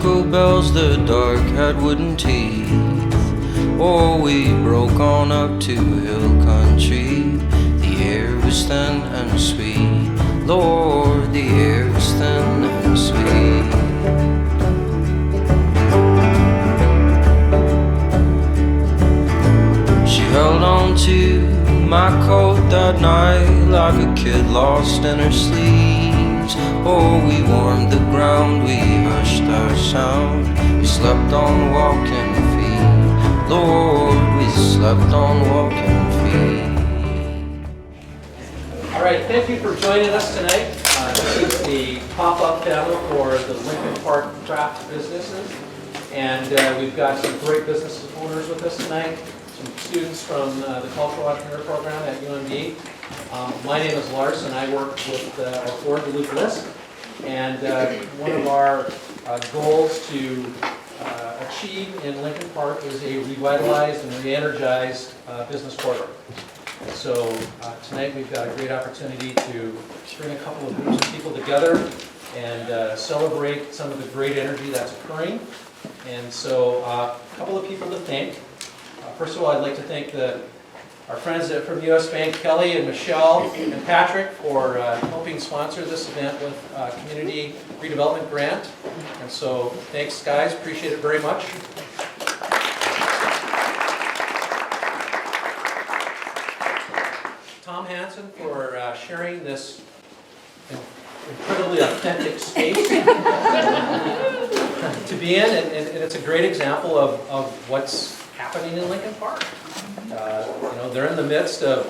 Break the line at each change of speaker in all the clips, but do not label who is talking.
bicycle bells, the dark had wooden teeth. Oh, we broke on up to hill country. The air was thin and sweet. Lord, the air was thin and sweet. She held on to my coat that night like a kid lost in her sleeves. Oh, we warmed the ground, we hushed our sound. We slept on walking feet. Lord, we slept on walking feet.
All right, thank you for joining us tonight. This is the pop-up demo for the Lincoln Park craft businesses. And we've got some great business owners with us tonight. Some students from the Cultural Entrepreneur Program at UMD. My name is Lars, and I work with our Ford Duluth list. And one of our goals to achieve in Lincoln Park is a revitalized and re-energized business corridor. So tonight we've got a great opportunity to bring a couple of groups of people together and celebrate some of the great energy that's occurring. And so a couple of people to thank. First of all, I'd like to thank our friends from U.S. Bank, Kelly and Michelle and Patrick, for helping sponsor this event with Community Redevelopment Grant. And so thanks, guys. Appreciate it very much. Tom Hansen for sharing this incredibly authentic space to be in. And it's a great example of what's happening in Lincoln Park. You know, they're in the midst of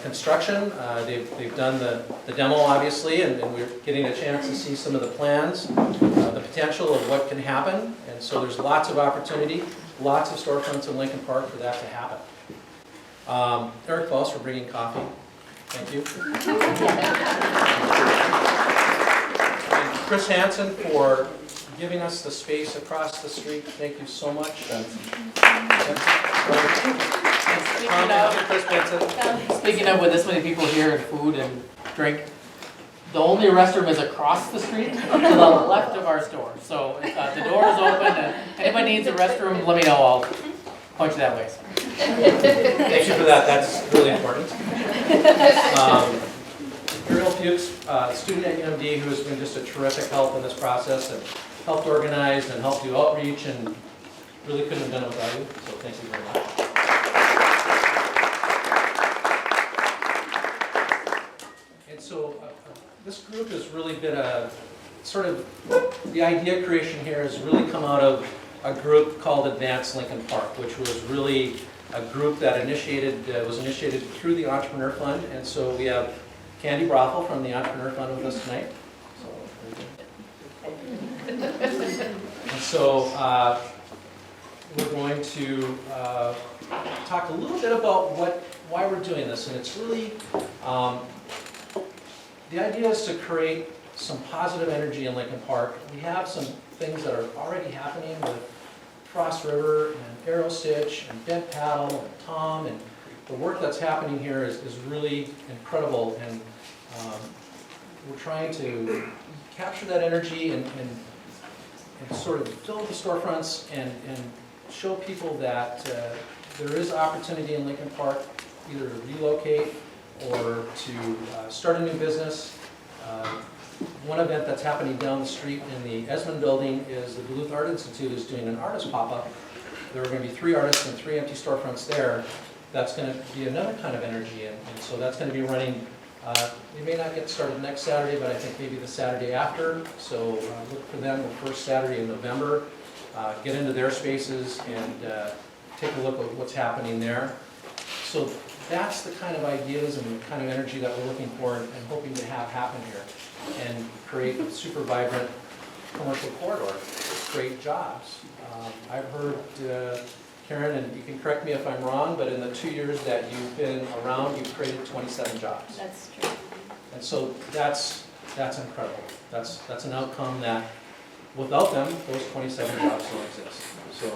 construction. They've done the demo, obviously, and we're getting a chance to see some of the plans, the potential of what can happen. And so there's lots of opportunity, lots of storefronts in Lincoln Park for that to happen. Eric Faust for bringing coffee. Thank you. And Chris Hansen for giving us the space across the street. Thank you so much.
Speaking of with this many people here and food and drink, the only restroom is across the street to the left of our store. So the door is open and anybody needs a restroom, let me know. I'll point you that way.
Thank you for that. That's really important. Ariel Fuchs, student at UMD, who has been just a terrific help in this process and helped organize and helped do outreach and really couldn't have done it without you. So thank you very much. And so this group has really been a sort of, the idea creation here has really come out of a group called Advance Lincoln Park, which was really a group that was initiated through the Entrepreneur Fund. And so we have Candy Brothel from the Entrepreneur Fund with us tonight. And so we're going to talk a little bit about why we're doing this. And it's really, the idea is to create some positive energy in Lincoln Park. We have some things that are already happening with Frost River and Arrow Stitch and Bent Paddle and Tom, and the work that's happening here is really incredible, and we're trying to capture that energy and sort of fill the storefronts and show people that there is opportunity in Lincoln Park, either to relocate or to start a new business. One event that's happening down the street in the Esmond building is the Duluth Art Institute is doing an artist pop-up. There are going to be 3 artists and 3 empty storefronts there. That's going to be another kind of energy, and so that's going to be running. We may not get started next Saturday, but I think maybe the Saturday after. So look for them the first Saturday in November. Get into their spaces and take a look at what's happening there. So that's the kind of ideas and the kind of energy that we're looking for and hoping to have happen here, and create a super vibrant commercial corridor, create jobs. I've heard, Karen, and you can correct me if I'm wrong, but in the 2 years that you've been around, you've created 27 jobs.
That's true.
And so that's incredible. That's an outcome that without them, those 27 jobs don't exist. So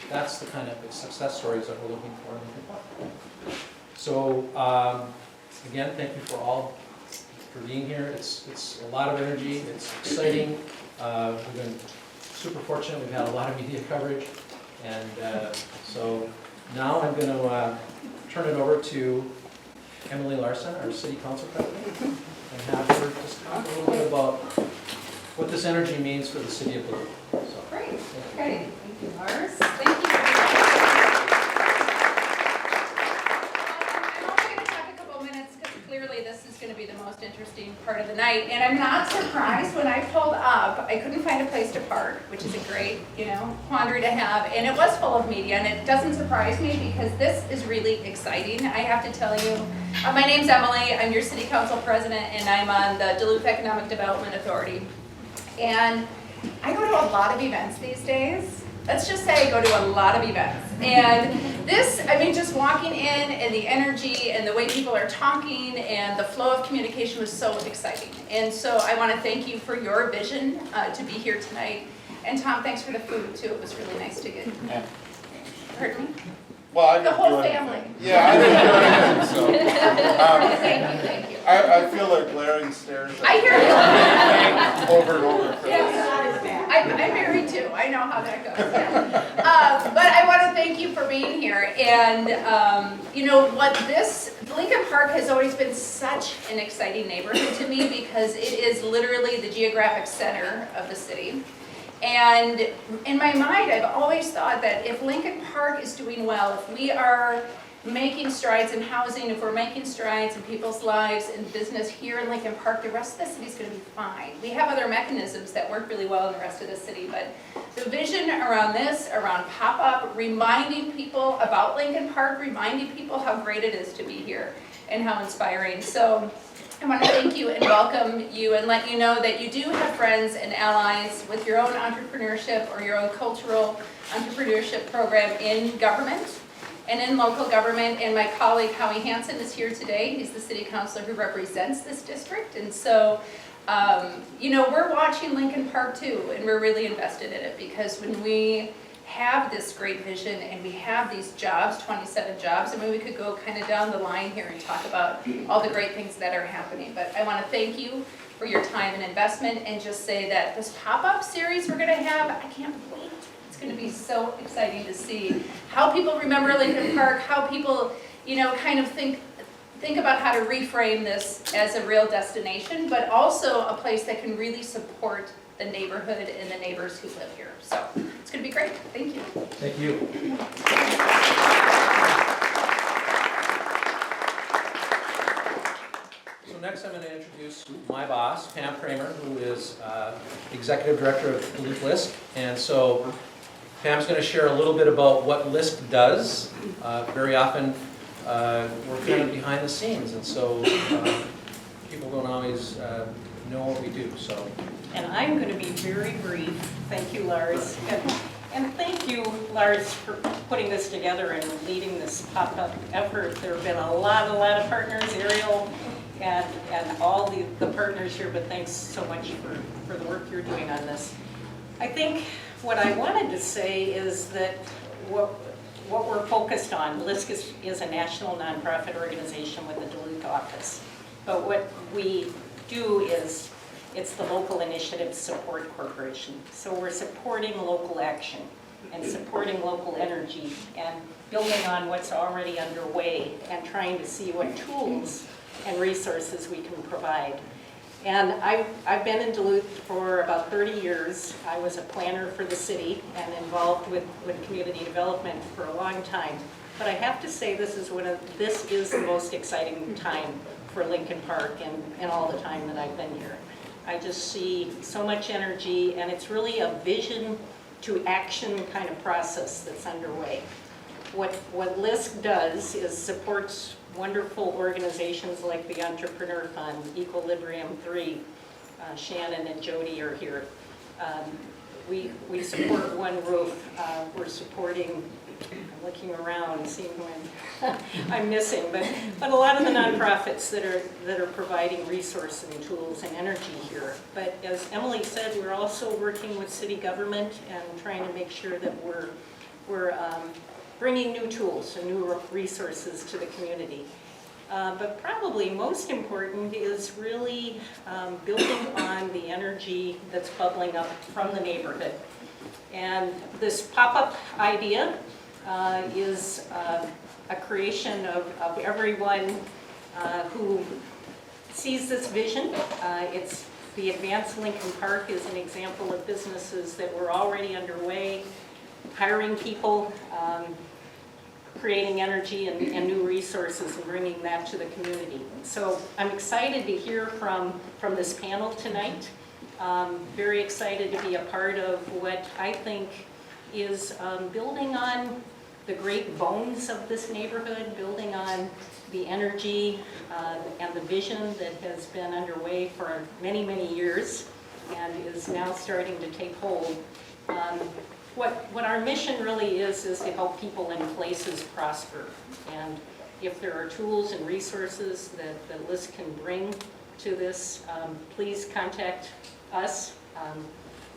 that's the kind of success stories that we're looking for in Lincoln Park. So again, thank you for all for being here. It's a lot of energy. It's exciting. We've been super fortunate. We've had a lot of media coverage. And so now I'm going to turn it over to Emily Larson, our City Council President, and have her just talk a little bit about what this energy means for the City of Duluth. So,
great. Okay. Thank you, Lars. Thank you. I'm only going to talk a couple minutes because clearly this is going to be the most interesting part of the night. And I'm not surprised when I pulled up, I couldn't find a place to park, which is a great, quandary to have. And it was full of media, and it doesn't surprise me because this is really exciting. I have to tell you, my name's Emily. I'm your City Council President, and I'm on the Duluth Economic Development Authority. And I go to a lot of events these days. Let's just say I go to a lot of events. And this, just walking in and the energy and the way people are talking and the flow of communication was so exciting. And so I want to thank you for your vision to be here tonight. And Tom, thanks for the food too. It was really nice to get. Pardon me?
Well, I didn't
The whole
do anything.
family.
Yeah, I didn't do anything, so.
Thank you.
I feel like glaring stares at
I hear you.
over and over.
Yes. I'm married too. I know how that goes. Yeah. But I want to thank you for being here. And Lincoln Park has always been such an exciting neighborhood to me because it is literally the geographic center of the city. And in my mind, I've always thought that if Lincoln Park is doing well, if we are making strides in housing, if we're making strides in people's lives and business here in Lincoln Park, the rest of the city is going to be fine. We have other mechanisms that work really well in the rest of the city, but the vision around this, around pop-up, reminding people about Lincoln Park, reminding people how great it is to be here and how inspiring. So I want to thank you and welcome you and let you know that you do have friends and allies with your own entrepreneurship or your own cultural entrepreneurship program in government and in local government. And my colleague Howie Hansen is here today. He's the city councilor who represents this district. And so, we're watching Lincoln Park too, and we're really invested in it because when we have this great vision and we have these jobs, 27 jobs, we could go kind of down the line here and talk about all the great things that are happening. But I want to thank you for your time and investment and just say that this pop-up series we're going to have, I can't wait. It's going to be so exciting to see how people remember Lincoln Park, how people, kind of think about how to reframe this as a real destination, but also a place that can really support the neighborhood and the neighbors who live here. So it's going to be great. Thank you.
thank you. So next I'm going to introduce my boss, Pam Kramer, who is Executive Director of Duluth LISC. And so Pam's going to share a little bit about what LISC does. Very often we're kind of behind the scenes, and so people don't always know what we do. So.
And I'm going to be very brief. Thank you, Lars. And thank you, Lars, for putting this together and leading this pop-up effort. There have been a lot of partners, Ariel, and all the partners here, but thanks so much for the work you're doing on this. I think what I wanted to say is that what we're focused on, LISC is a national nonprofit organization with a Duluth office. But what we do is it's the Local Initiative Support Corporation. So we're supporting local action and supporting local energy and building on what's already underway and trying to see what tools and resources we can provide. And I've been in Duluth for about 30 years. I was a planner for the city and involved with community development for a long time. But I have to say this is the most exciting time for Lincoln Park and all the time that I've been here. I just see so much energy, and it's really a vision to action kind of process that's underway. What LISC does is supports wonderful organizations like the Entrepreneur Fund, Equilibrium 3, Shannon and Jody are here. We support One Roof. We're supporting, I'm looking around, seeing when I'm missing, but a lot of the nonprofits that are providing resources and tools and energy here. But as Emily said, we're also working with city government and trying to make sure that we're bringing new tools and new resources to the community. But probably most important is really building on the energy that's bubbling up from the neighborhood. And this pop-up idea is a creation of everyone who sees this vision. It's the Advanced Lincoln Park is an example of businesses that were already underway, hiring people, creating energy and new resources and bringing that to the community. So I'm excited to hear from this panel tonight. Very excited to be a part of what I think is building on the great bones of this neighborhood, building on the energy and the vision that has been underway for many, many years and is now starting to take hold. What our mission really is to help people and places prosper. And if there are tools and resources that LIST can bring to this, please contact us.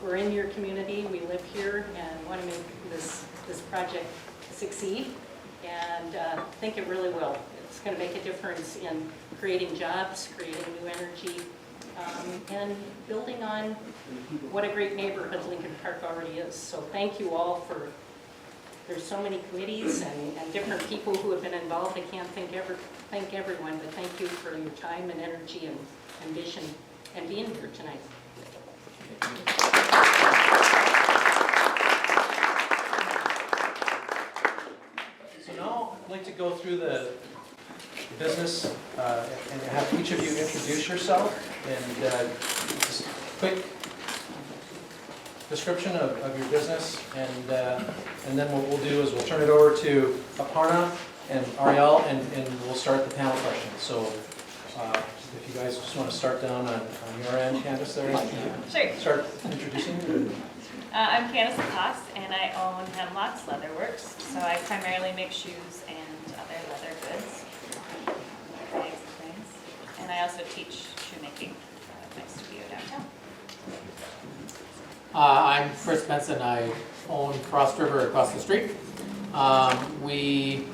We're in your community, we live here, and want to make this project succeed, and think it really will. It's going to make a difference in creating jobs, creating new energy, and building on what a great neighborhood Lincoln Park already is. So thank you all there's so many committees and different people who have been involved. I can't thank everyone, but thank you for your time and energy and vision and being here tonight.
So now I'd like to go through the business and have each of you introduce yourself and just quick description of your business, and then what we'll do is we'll turn it over to Aparna and Ariel, and we'll start the panel questions. So if you guys just want to start down on your end, Candace, there.
Sure.
Start introducing.
I'm Candace Lacoste, and I own Hemlock's Leather Works. So I primarily make shoes and other leather goods, bags and things. And I also teach shoemaking at my studio downtown.
I'm Chris Benson. I own Cross River across the street. Probably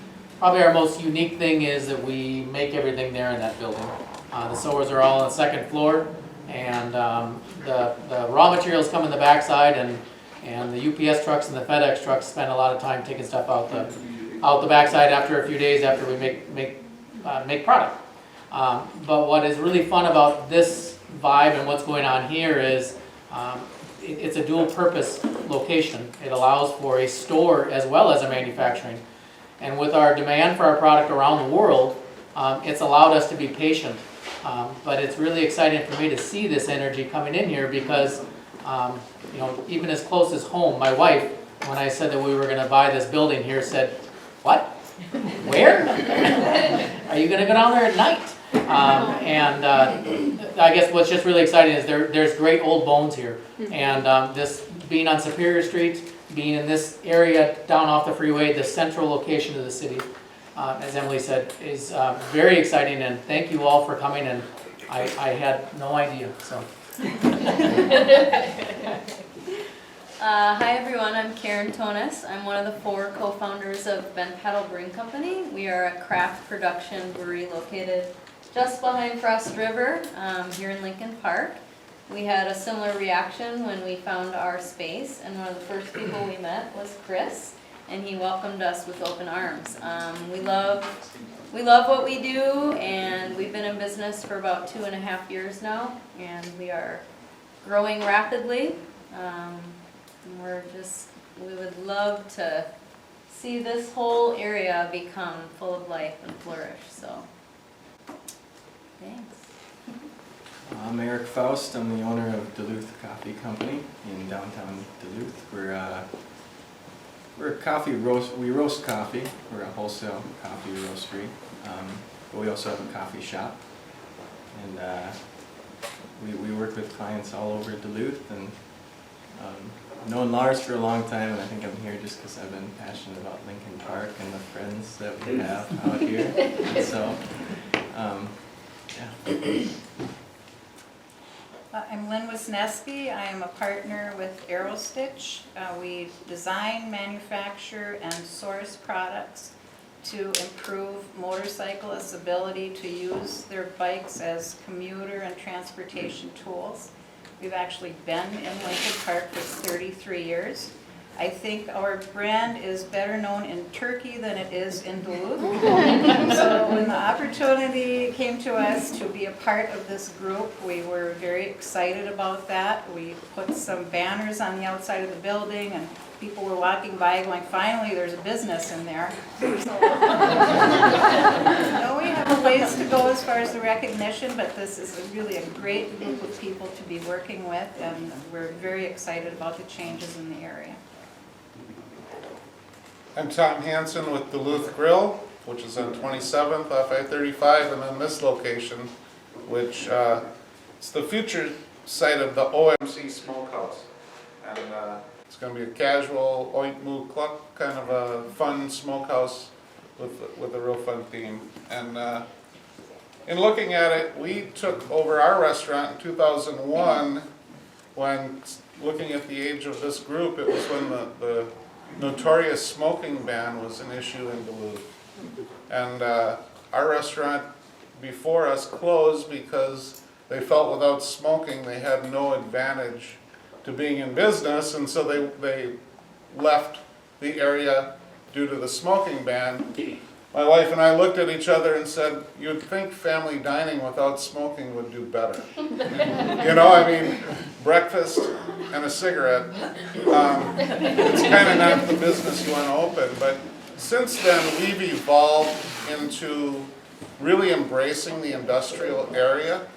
our most unique thing is that we make everything there in that building. The sewers are all on the second floor, and the raw materials come in the backside, and the UPS trucks and the FedEx trucks spend a lot of time taking stuff out the backside after a few days after we make product. But what is really fun about this vibe and what's going on here is it's a dual purpose location. It allows for a store as well as a manufacturing. And with our demand for our product around the world, it's allowed us to be patient. But it's really exciting for me to see this energy coming in here because, even as close as home, my wife, when I said that we were going to buy this building here, said, "What? Where? Are you going to go down there at night?" I guess what's just really exciting is there's great old bones here. And this being on Superior Street, being in this area down off the freeway, the central location of the city, as Emily said, is very exciting, and thank you all for coming, and I had no idea. So.
Hi everyone, I'm Karen Tonis. I'm one of the 4 co-founders of Ben Paddle Brewing Company. We are a craft production brewery located just behind Frost River here in Lincoln Park. We had a similar reaction when we found our space, and one of the first people we met was Chris, and he welcomed us with open arms. We love what we do, and we've been in business for about 2.5 years now, and we are growing rapidly. We would love to see this whole area become full of life and flourish, so thanks.
I'm Eric Faust. I'm the owner of Duluth Coffee Company in downtown Duluth. We're a coffee roast. We roast coffee. We're a wholesale coffee roastery, but we also have a coffee shop, and we work with clients all over Duluth. And known Lars for a long time, and I think I'm here just because I've been passionate about Lincoln Park and the friends that we have out here. And so, yeah.
I'm Lynn Wisniewski. I am a partner with AeroStitch. We design, manufacture, and source products to improve motorcyclists' ability to use their bikes as commuter and transportation tools. We've actually been in Lincoln Park for 33 years. I think our brand is better known in Turkey than it is in Duluth. So when the opportunity came to us to be a part of this group, we were very excited about that. We put some banners on the outside of the building, and people were walking by going, finally there's a business in there. So, we have a ways to go as far as the recognition, but this is really a great group of people to be working with, and we're very excited about the changes in the area.
I'm Tom Hansen with Duluth Grill, which is on 27th off I-35, and then this location, which it's the future site of the OMC Smokehouse. And it's going to be a casual, oink, moo, cluck, kind of a fun smokehouse with a real fun theme. And in looking at it, we took over our restaurant in 2001 when, looking at the age of this group, it was when the notorious smoking ban was an issue in Duluth. And our restaurant before us closed because they felt without smoking they had no advantage to being in business, and so they left the area due to the smoking ban. My wife and I looked at each other and said, you'd think family dining without smoking would do better. You know, I mean, breakfast and a cigarette, it's kind of not the business you want to open. But since then, we've evolved into really embracing the industrial area.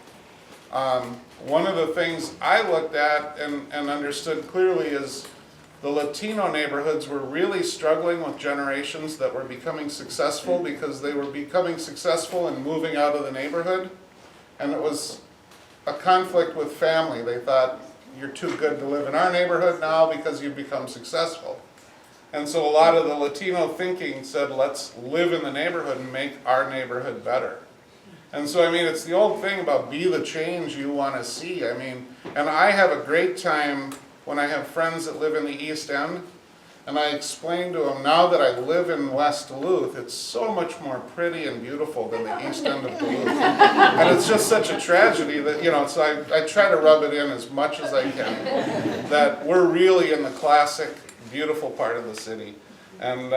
One of the things I looked at and understood clearly is the Latino neighborhoods were really struggling with generations that were becoming successful because they were becoming successful and moving out of the neighborhood. And it was a conflict with family. They thought, you're too good to live in our neighborhood now because you've become successful. And so a lot of the Latino thinking said, let's live in the neighborhood and make our neighborhood better. And so, I mean, it's the old thing about be the change you want to see. I mean, and I have a great time when I have friends that live in the East End, and I explain to them, now that I live in West Duluth, it's so much more pretty and beautiful than the East End of Duluth. And it's just such a tragedy that, you know, so I try to rub it in as much as I can, that we're really in the classic, beautiful part of the city. And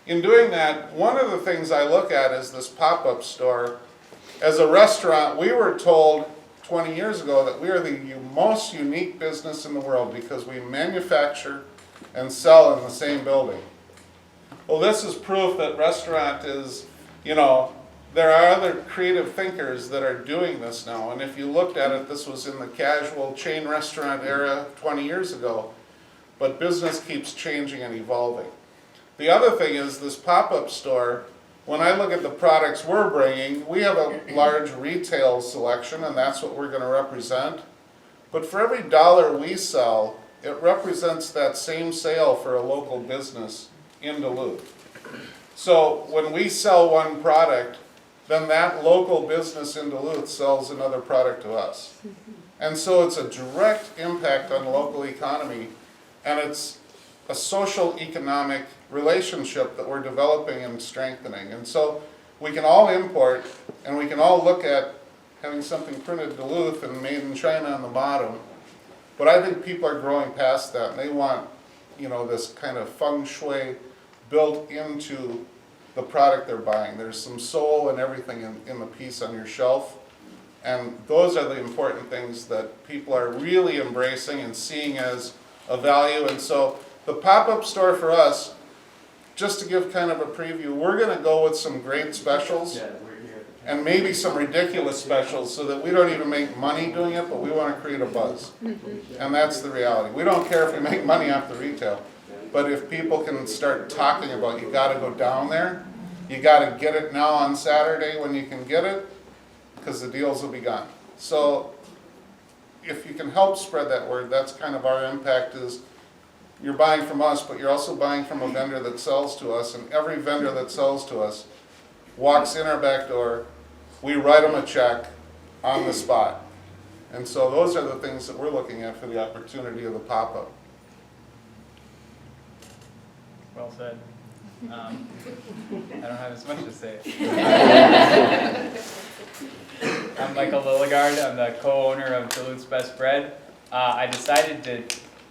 in doing that, one of the things I look at is this pop-up store. As a restaurant, we were told 20 years ago that we are the most unique business in the world because we manufacture and sell in the same building. Well, this is proof that restaurant is, you know, there are other creative thinkers that are doing this now. And if you looked at it, this was in the casual chain restaurant era 20 years ago. But business keeps changing and evolving. The other thing is this pop-up store. When I look at the products we're bringing, we have a large retail selection, and that's what we're going to represent. But for every dollar we sell, it represents that same sale for a local business in Duluth. So when we sell one product, then that local business in Duluth sells another product to us. And so it's a direct impact on the local economy, and it's a social economic relationship that we're developing and strengthening. And so we can all import, and we can all look at having something printed Duluth and made in China on the bottom. But I think people are growing past that, and they want, you know, this kind of feng shui built into the product they're buying. There's some soul and everything in the piece on your shelf. And those are the important things that people are really embracing and seeing as a value. And so the pop-up store for us, just to give kind of a preview, we're going to go with some great specials and maybe some ridiculous specials so that we don't even make money doing it, but we want to create a buzz. And that's the reality. We don't care if we make money off the retail, but if people can start talking about, you got to go down there, you got to get it now on Saturday when you can get it, because the deals will be gone. So if you can help spread that word, that's kind of our impact is, you're buying from us, but you're also buying from a vendor that sells to us, and every vendor that sells to us walks in our back door, we write them a check on the spot. And so those are the things that we're looking at for the opportunity of the pop-up.
Well said. I don't have as much to say. I'm Michael Lilligard. I'm the co-owner of Duluth's Best Bread. I decided to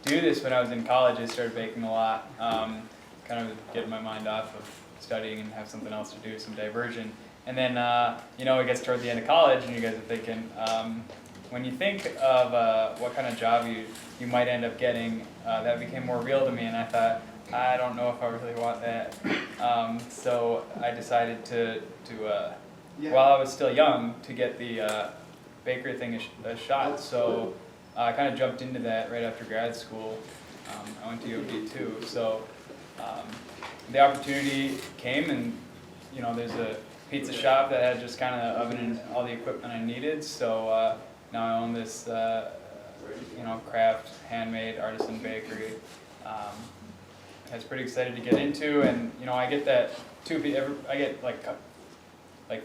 do this when I was in college. I started baking a lot, kind of getting my mind off of studying and have something else to do, some diversion. And then, it gets toward the end of college and you guys are thinking, when you think of what kind of job you might end up getting, that became more real to me, and I thought, I don't know if I really want that. So I decided to while I was still young, to get the bakery thing a shot. So I kind of jumped into that right after grad school. I went to U of D too. So the opportunity came, and there's a pizza shop that had just kind of the oven and all the equipment I needed. So now I own this craft, handmade, artisan bakery. I was pretty excited to get into, and I get that too. I get like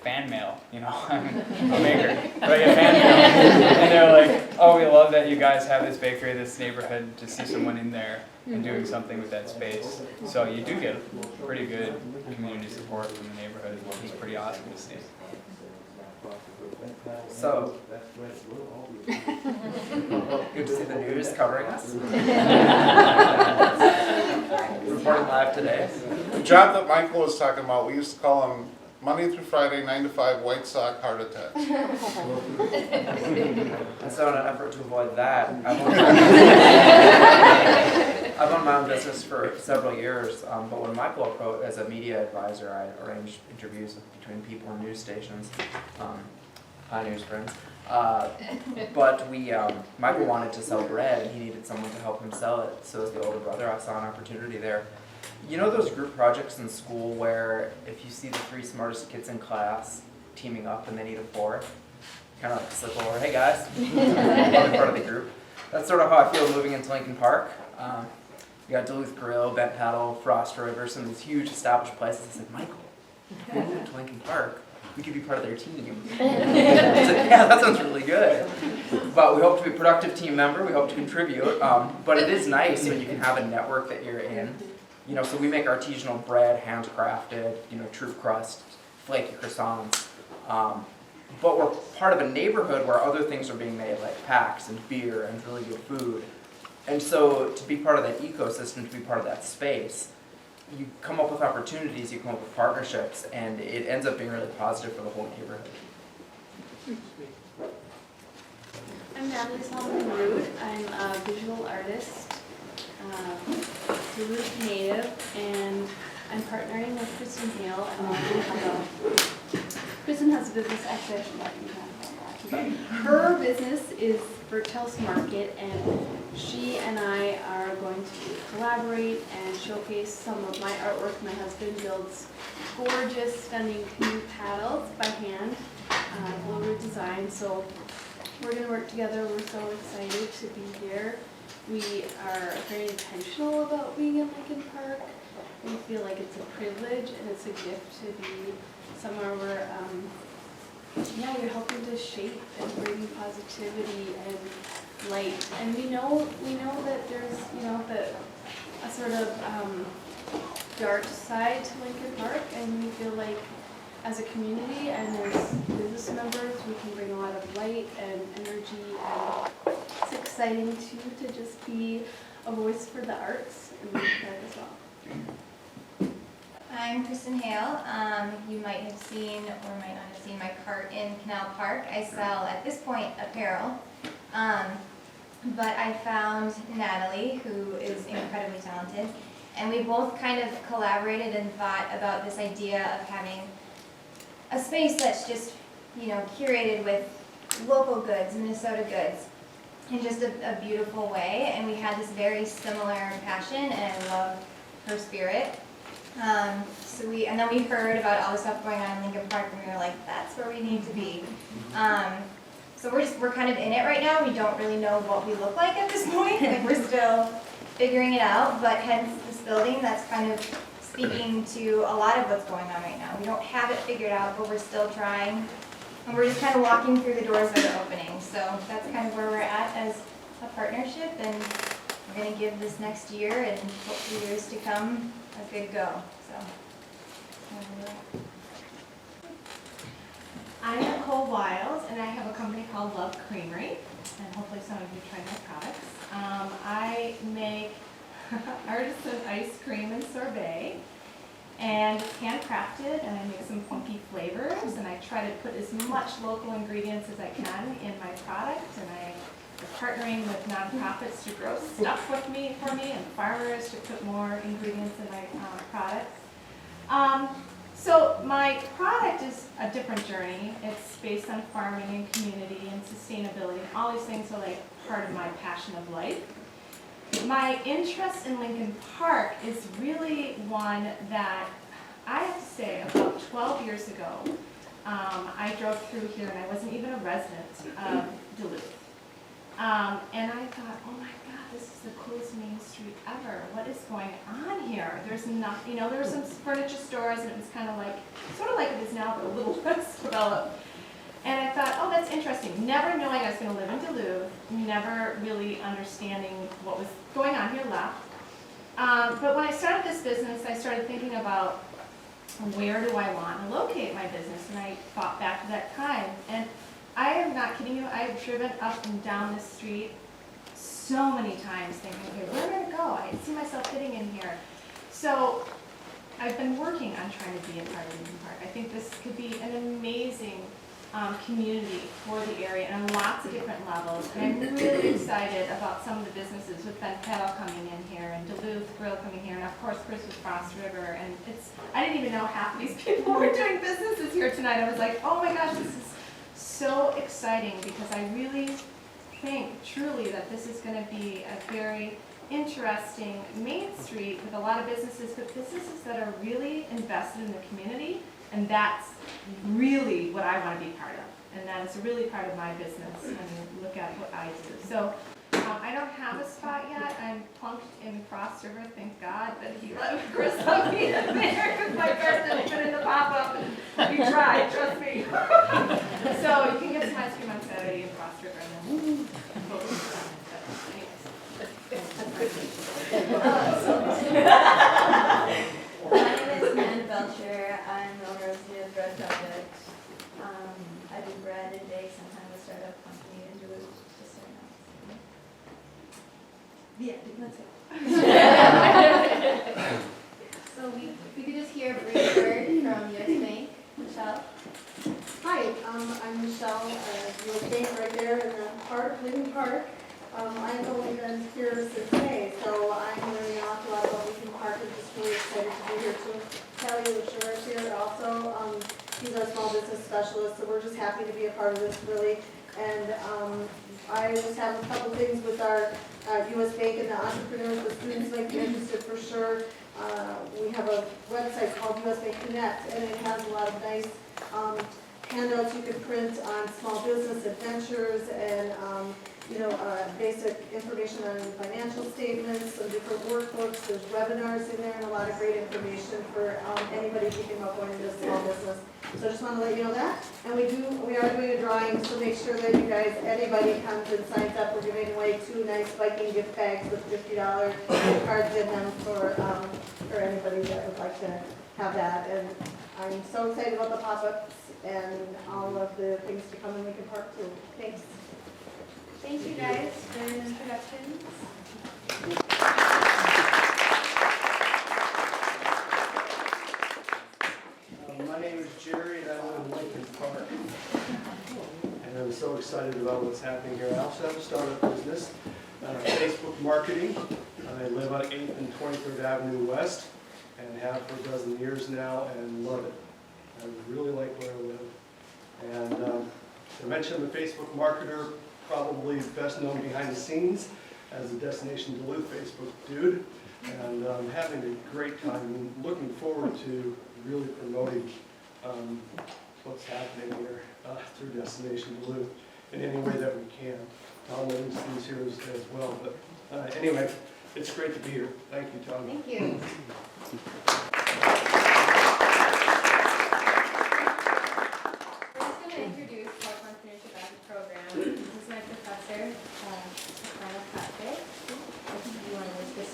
fan mail, I'm a maker, but I get fan mail, and they're like, "Oh, we love that you guys have this bakery, this neighborhood, to see someone in there and doing something with that space." So you do get pretty good community support from the neighborhood, which is pretty awesome to see.
So, good to see the news covering us. Reporting live today.
The job that Michael was talking about, we used to call them Monday through Friday, 9 to 5, white sock heart attacks.
And so in an effort to avoid that, I've owned my own business for several years, but when Michael approached as a media advisor, I arranged interviews between people and news stations, Pioneer Springs. But Michael wanted to sell bread, and he needed someone to help him sell it. So as the older brother, I saw an opportunity there. You know those group projects in school where if you see the 3 smartest kids in class teaming up and they need a fourth, kind of like slip over, hey guys, I'll be part of the group. That's sort of how I feel moving into Lincoln Park. You got Duluth Grill, Bent Paddle, Frost River, some of these huge established places. I said, Michael, if we move to Lincoln Park, we could be part of their team. I said, yeah, that sounds really good. But we hope to be a productive team member. We hope to contribute. But it is nice when you can have a network that you're in. So we make artisanal bread, handcrafted, true crust, flaky croissants. But we're part of a neighborhood where other things are being made, like packs and beer and really good food. And so to be part of that ecosystem, to be part of that space, you come up with opportunities, you come up with partnerships, and it ends up being really positive for the whole neighborhood.
I'm Natalie Solomon-Rude. I'm a visual artist, Duluth native, and I'm partnering with Kristen Hale. Kristen has a business, actually I should let you talk about that. Her business is Bertel's Market, and she and I are going to collaborate and showcase some of my artwork. My husband builds gorgeous, stunning canoe paddles by hand, blow design. So we're going to work together. We're so excited to be here. We are very intentional about being in Lincoln Park. We feel like it's a privilege and it's a gift to be somewhere where you're helping to shape and bring positivity and light. And we know that there's a sort of dark side to Lincoln Park, and we feel like as a community and as business members we can bring a lot of light and energy, and it's exciting too to just be a voice for the arts in Lincoln Park as well.
I'm Kristen Hale. You might have seen or might not have seen my cart in Canal Park. I sell, at this point, apparel. But I found Natalie, who is incredibly talented, and we both kind of collaborated and thought about this idea of having a space that's just, curated with local goods, Minnesota goods, in just a beautiful way. And we had this very similar passion, and I love her spirit. And then we heard about all the stuff going on in Lincoln Park, and we were like, that's where we need to be. So we're kind of in it right now. We don't really know what we look like at this point. Like, we're still figuring it out, but hence this building that's kind of speaking to a lot of what's going on right now. We don't have it figured out, but we're still trying. And we're just kind of walking through the doors that are opening. So that's kind of where we're at as a partnership, and we're gonna give this next year and hopefully years to come a good go, so.
I'm Nicole Wiles, and I have a company called Love Creamery, and hopefully some of you tried my products. I make artisan ice cream and sorbet, and it's handcrafted, and I make some funky flavors, and I try to put as much local ingredients as I can in my product, and I'm partnering with nonprofits to grow stuff for me, and farmers to put more ingredients in my products. So my product is a different journey. It's based on farming and community and sustainability. All these things are like part of my passion of life. My interest in Lincoln Park is really one that I have to say about 12 years ago, I drove through here and I wasn't even a resident of Duluth. And I thought, oh my God, this is the coolest main street ever. What is going on here? There's nothing, there were some furniture stores and it was kind of like, sort of like it is now, but a little less developed. And I thought, oh, that's interesting. Never knowing I was going to live in Duluth, never really understanding what was going on here left. But when I started this business, I started thinking about where do I want to locate my business? And I thought back to that time. And I am not kidding you, I have driven up and down this street so many times thinking, okay, where am I going to go? I see myself fitting in here. So I've been working on trying to be a part of Lincoln Park. I think this could be an amazing community for the area and on lots of different levels. And I'm really excited about some of the businesses with Ben Paddle coming in here and Duluth Grill coming here and of course Chris with Frost River. And I didn't even know half of these people were doing businesses here tonight. I was like, oh my gosh, this is so exciting because I really think truly that this is going to be a very interesting main street with a lot of businesses, but businesses that are really invested in the community, and that's really what I want to be part of. And that is really part of my business when you look at what I do. So I don't have a spot yet. I'm plunked in Frost River, thank God, but he let Chris let me in there because my car didn't fit in the pop-up. We tried, trust me. So you can get some ice cream on Saturday in Frost River and then focus on it.
My name is Nan Belcher. I'm the owner of New Bread Project. I do bread and bake, sometimes a startup company in Duluth, just so you know. Yeah, that's it. So we could just hear a brief word from US Bank. Michelle?
Hi, I'm Michelle, US Bank right there in the heart of Lincoln Park. I've only been here since May, so I'm learning an awful lot about Lincoln Park and just really excited to be here to tell you Sheriff's here also. He's our small business specialist, so we're just happy to be a part of this really. And I just have a couple things with our US Bank and the entrepreneurs, the students might be interested for sure. We have a website called US Bank Connect, and it has a lot of nice handouts you can print on small business adventures and basic information on financial statements, some different workbooks, there's webinars in there and a lot of great information for anybody thinking about going into a small business. So I just want to let you know that. And we are doing a drawing, so make sure that you guys, anybody comes and signs up. We're giving away 2 nice Viking gift bags with $50 gift cards in them for anybody that would like to have that. And I'm so excited about the pop-ups and all of the things to come in Lincoln Park too. Thanks.
Thank you guys for the introductions.
My name is Jerry and I live in Lincoln Park. And I'm so excited about what's happening here. I also have a startup business, Facebook marketing. I live on 8th and 23rd Avenue West and have for a dozen years now and love it. I really like where I live. And I mentioned the Facebook marketer, probably best known behind the scenes as a Destination Duluth Facebook dude. And I'm having a great time and looking forward to really promoting what's happening here through Destination Duluth in any way that we can. Tom knows these here as well. But anyway, it's great to be here. Thank you, Tom.
Thank you. We're just going to introduce our entrepreneurship as a program. This is my professor, Final Cut.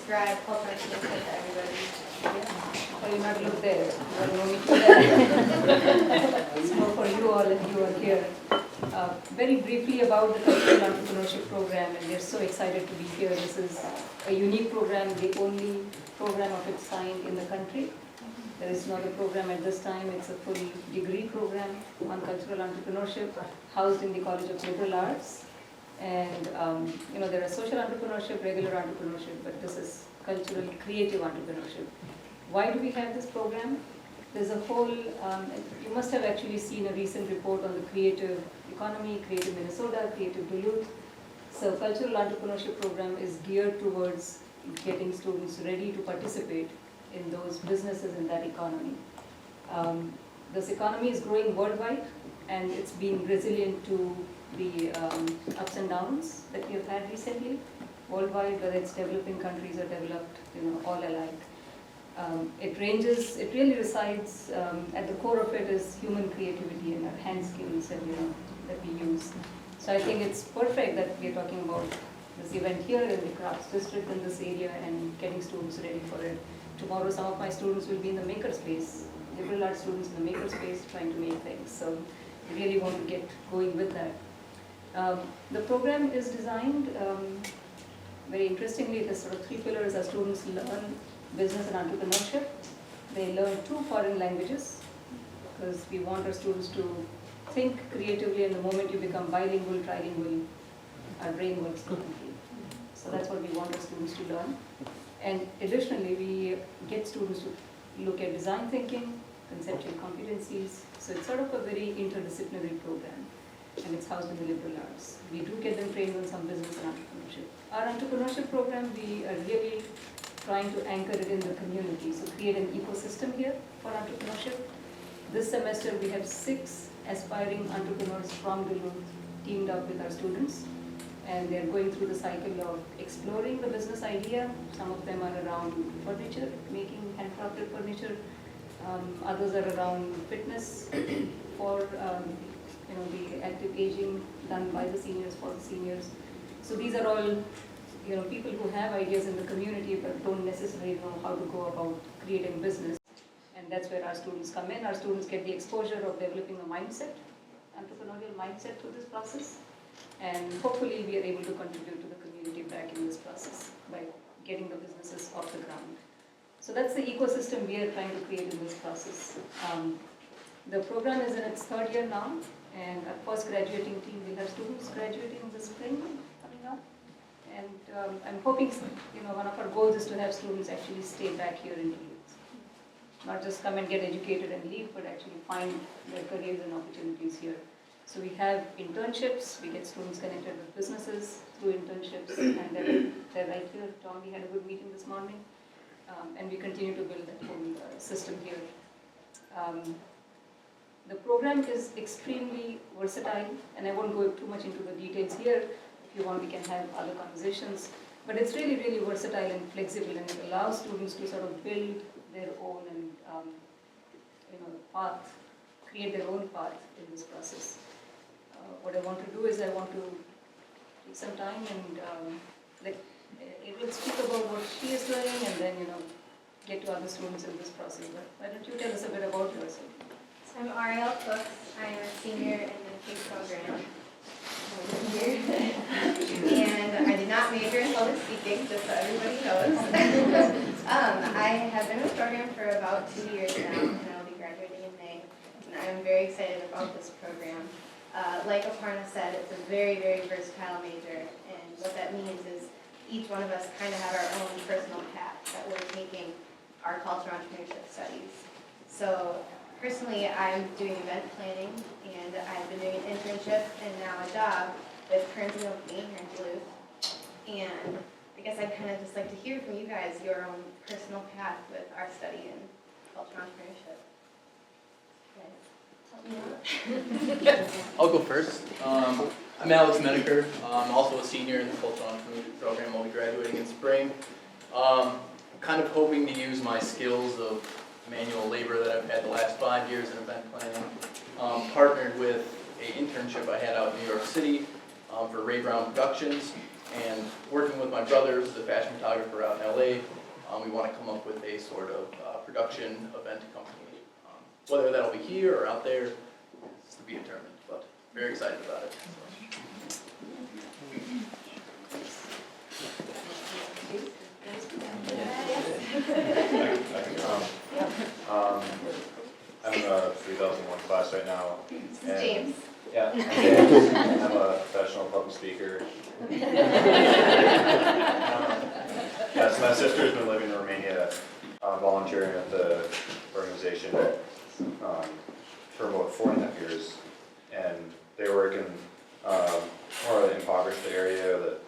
describe Photo+Cinema to everybody.
Well, you not look there, you are only there. It's more for you all if you are here. Very briefly about the Cultural Entrepreneurship Program, and we're so excited to be here. This is a unique program, the only program of its kind in the country. There is no other program at this time. It's a full degree program on cultural entrepreneurship housed in the College of Liberal Arts. And there are social entrepreneurship, regular entrepreneurship, but this is cultural creative entrepreneurship. Why do we have this program? There's a whole, you must have actually seen a recent report on the creative economy, Creative Minnesota, Creative Duluth. So cultural entrepreneurship program is geared towards getting students ready to participate in those businesses in that economy. This economy is growing worldwide, and it's been resilient to the ups and downs that we have had recently, worldwide, whether it's developing countries or developed, all alike. It really resides, at the core of it is human creativity and our hand skills that we use. So I think it's perfect that we're talking about this event here in the crafts district in this area and getting students ready for it. Tomorrow some of my students will be in the makerspace, liberal arts students in the makerspace trying to make things. So we really want to get going with that. The program is designed, very interestingly, it has sort of 3 pillars. Our students learn business and entrepreneurship. They learn 2 foreign languages because we want our students to think creatively, and the moment you become bilingual, trilingual, our brain works differently. So that's what we want our students to learn. And additionally, we get students to look at design thinking, conceptual competencies. So it's sort of a very interdisciplinary program, and it's housed in the liberal arts. We do get them trained on some business and entrepreneurship. Our entrepreneurship program, we are really trying to anchor it in the community, so create an ecosystem here for entrepreneurship. This semester we have 6 aspiring entrepreneurs from Duluth teamed up with our students, and they're going through the cycle of exploring the business idea. Some of them are around furniture, making handcrafted furniture. Others are around fitness for the active aging done by the seniors for the seniors. So these are all people who have ideas in the community but don't necessarily know how to go about creating business. And that's where our students come in. Our students get the exposure of developing a mindset, entrepreneurial mindset through this process. And hopefully we are able to contribute to the community back in this process by getting the businesses off the ground. So that's the ecosystem we are trying to create in this process. The program is in its 3rd year now, and our first graduating team will have students graduating in the spring coming up. And I'm hoping, one of our goals is to have students actually stay back here in Duluth. Not just come and get educated and leave, but actually find their careers and opportunities here. So we have internships, we get students connected with businesses through internships, and they're right here. Tom, we had a good meeting this morning, and we continue to build that whole system here. The program is extremely versatile, and I won't go too much into the details here. If you want, we can have other conversations. But it's really, really versatile and flexible, and it allows students to sort of build their own and path, create their own path in this process. What I want to do is I want to take some time and it will speak about what she is learning, and then get to other students in this process. But why don't you tell us a bit about yourself?
So I'm Ariel Cooks. I'm a senior in the PACE program. And I did not major in public speaking, just so everybody knows. I have been in this program for about 2 years now, and I'll be graduating in May. And I'm very excited about this program. Like Aparna said, it's a very, very versatile major, and what that means is each one of us kind of have our own personal path that we're taking our cultural entrepreneurship studies. So personally, I'm doing event planning, and I've been doing an internship and now a job with Currency Company here in Duluth. And I guess I'd kind of just like to hear from you guys your own personal path with our study in cultural entrepreneurship.
I'll go first. I'm Alex Menaker. I'm also a senior in the Cultural Entrepreneurship program. I'll be graduating in spring. I'm kind of hoping to use my skills of manual labor that I've had the last 5 years in event planning, partnered with an internship I had out in New York City for Ray Brown Productions. And working with my brother, who's a fashion photographer out in LA, we want to come up with a sort of production event company. Whether that'll be here or out there is to be determined, but very excited about it.
I'm in a 3001 class right now.
This is James.
Yeah, I'm James. I'm a professional public speaker. Yeah, so my sister's been living in Romania, volunteering at the organization for about 4.5 years. And they work in more of the impoverished area that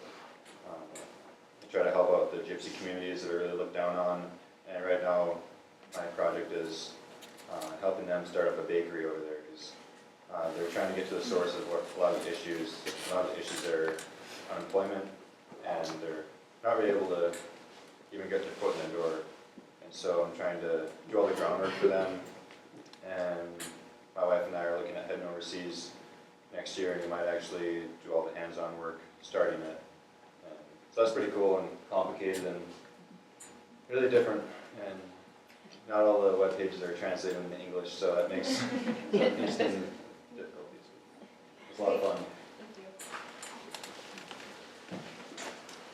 try to help out the gypsy communities that are really looked down on. And right now, my project is helping them start up a bakery over there because they're trying to get to the source of what a lot of the issues. A lot of the issues are unemployment, and they're not really able to even get their foot in the door. And so I'm trying to do all the groundwork for them. And my wife and I are looking at heading overseas next year, and we might actually do all the hands-on work starting it. So that's pretty cool and complicated and really different, and not all the web pages are translated into English, so that makes some interesting difficulties. It's a lot of fun.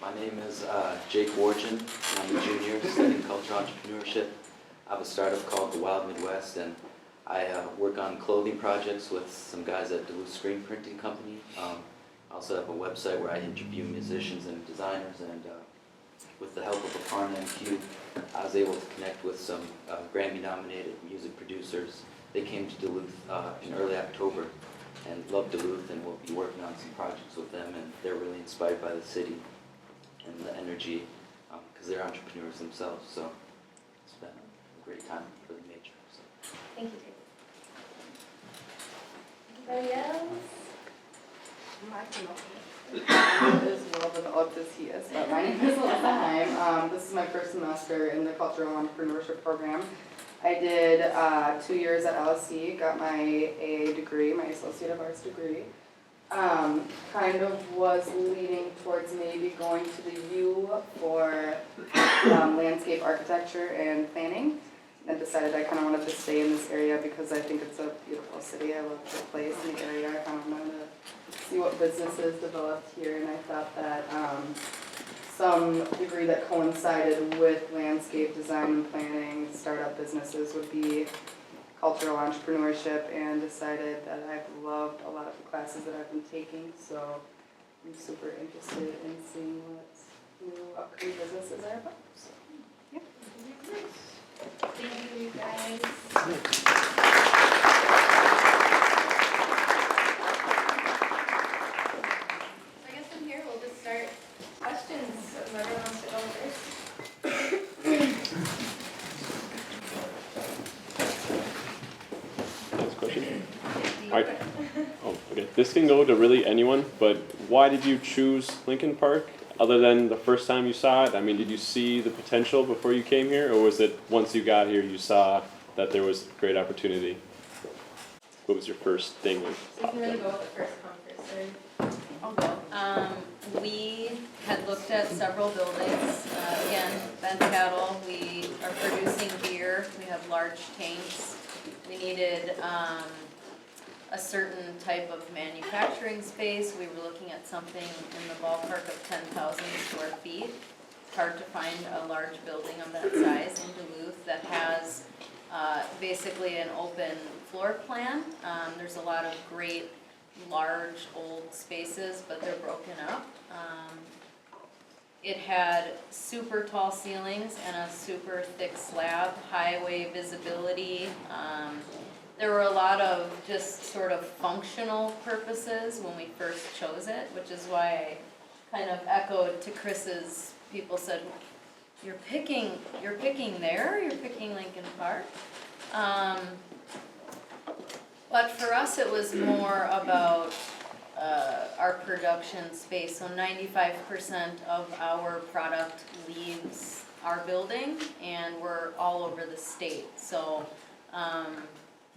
My name is Jake Wargen, and I'm a junior studying cultural entrepreneurship. I have a startup called The Wild Midwest, and I work on clothing projects with some guys at Duluth Screen Printing Company. I also have a website where I interview musicians and designers, and with the help of Aparna and Q, I was able to connect with some Grammy-nominated music producers. They came to Duluth in early October and love Duluth, and we'll be working on some projects with them, and they're really inspired by the city and the energy because they're entrepreneurs themselves, so it's been a great time for the major. So.
Thank you. Anybody else?
Not as well developed as he is, but my name is Alyssa Heim. This is my first semester in the Cultural Entrepreneurship Program. I did 2 years at LSC, got my AA degree, my Associate of Arts degree. Kind of was leaning towards maybe going to the U for landscape architecture and planning, and decided I kind of wanted to stay in this area because I think it's a beautiful city. I love the place and the area. I kind of wanted to see what businesses developed here, and I thought that some degree that coincided with landscape design and planning, startup businesses would be cultural entrepreneurship, and decided that I've loved a lot of the classes that I've been taking, so I'm super interested in seeing what new upcoming businesses are about. So, yeah.
Thank you, guys. I guess from here we'll just start questions. Whoever wants to go first.
Next question. Alright. Oh, okay. This can go to really anyone, but why did you choose Lincoln Park? Other than the first time you saw it, I mean, did you see the potential before you came here, or was it once you got here you saw that there was great opportunity? What was your first thing?
So you can really go with the first come, first served. I'll go. We had looked at several buildings. Again, Ben Cattle, we are producing beer. We have large tanks. We needed a certain type of manufacturing space. We were looking at something in the ballpark of 10,000 square feet. It's hard to find a large building of that size in Duluth that has basically an open floor plan. There's a lot of great large old spaces, but they're broken up. It had super tall ceilings and a super thick slab, highway visibility. There were a lot of just sort of functional purposes when we first chose it, which is why I kind of echoed to Chris's, people said, you're picking there, you're picking Lincoln Park. But for us it was more about our production space. So 95% of our product leaves our building, and we're all over the state. So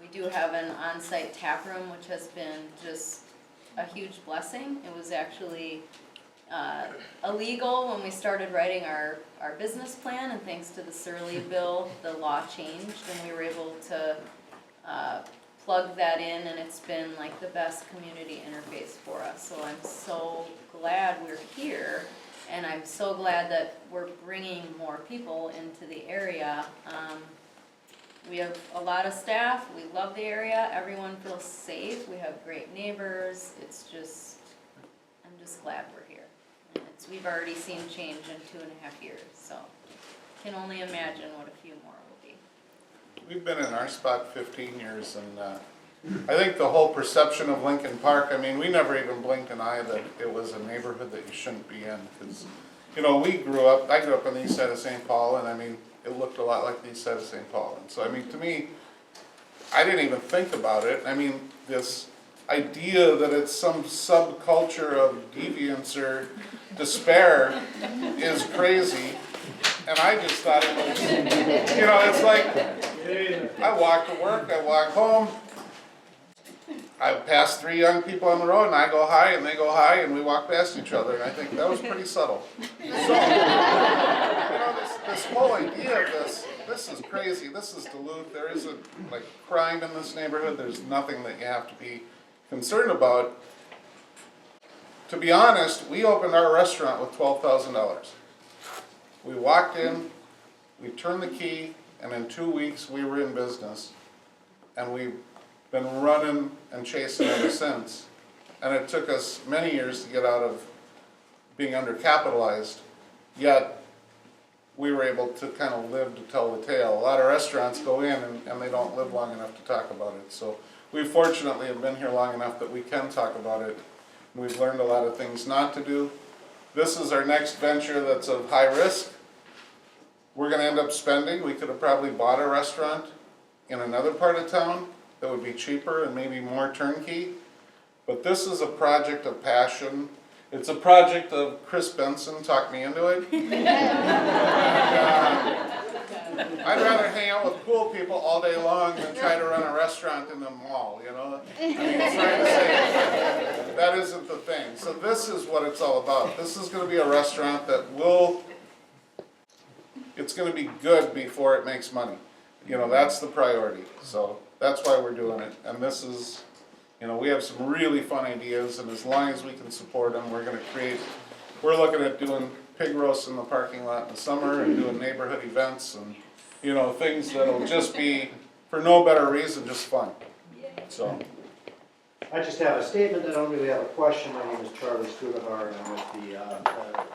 we do have an on-site tap room, which has been just a huge blessing. It was actually illegal when we started writing our business plan, and thanks to the Surly bill, the law changed and we were able to plug that in, and it's been like the best community interface for us. So I'm so glad we're here, and I'm so glad that we're bringing more people into the area. We have a lot of staff, we love the area, everyone feels safe, we have great neighbors. It's just, I'm just glad we're here. And we've already seen change in 2.5 years, so can only imagine what a few more will be.
We've been in our spot 15 years, and I think the whole perception of Lincoln Park, I mean, we never even blinked an eye that it was a neighborhood that you shouldn't be in, because, you know, I grew up on the east side of St. Paul, and I mean, it looked a lot like the east side of St. Paul. And so, I mean, to me, I didn't even think about it. I mean, this idea that it's some subculture of deviance or despair is crazy. And I just thought it was, you know, it's like, I walk to work, I walk home, I pass 3 young people on the road, and I go hi, and they go hi, and we walk past each other, and I think that was pretty subtle. So, you know, this whole idea of this is crazy. This is Duluth. There isn't, like, crime in this neighborhood. There's nothing that you have to be concerned about. To be honest, we opened our restaurant with $12,000. We walked in, we turned the key, and in 2 weeks we were in business. And we've been running and chasing ever since. And it took us many years to get out of being undercapitalized, yet we were able to kind of live to tell the tale. A lot of restaurants go in and they don't live long enough to talk about it. So we fortunately have been here long enough that we can talk about it. We've learned a lot of things not to do. This is our next venture that's of high risk. We're going to end up spending. We could have probably bought a restaurant in another part of town that would be cheaper and maybe more turnkey. But this is a project of passion. It's a project of Chris Benson talked me into it. I'd rather hang out with cool people all day long than try to run a restaurant in the mall, you know? I mean, sorry to say, that isn't the thing. So this is what it's all about. This is going to be a restaurant that it's going to be good before it makes money. You know, that's the priority. So that's why we're doing it. And this is, you know, we have some really fun ideas, and as long as we can support them, we're looking at doing pig roasts in the parking lot in the summer and doing neighborhood events and, you know, things that'll just be, for no better reason, just fun. So.
I just have a statement. I don't really have a question. My name is Charlie Studahar, and I'm with the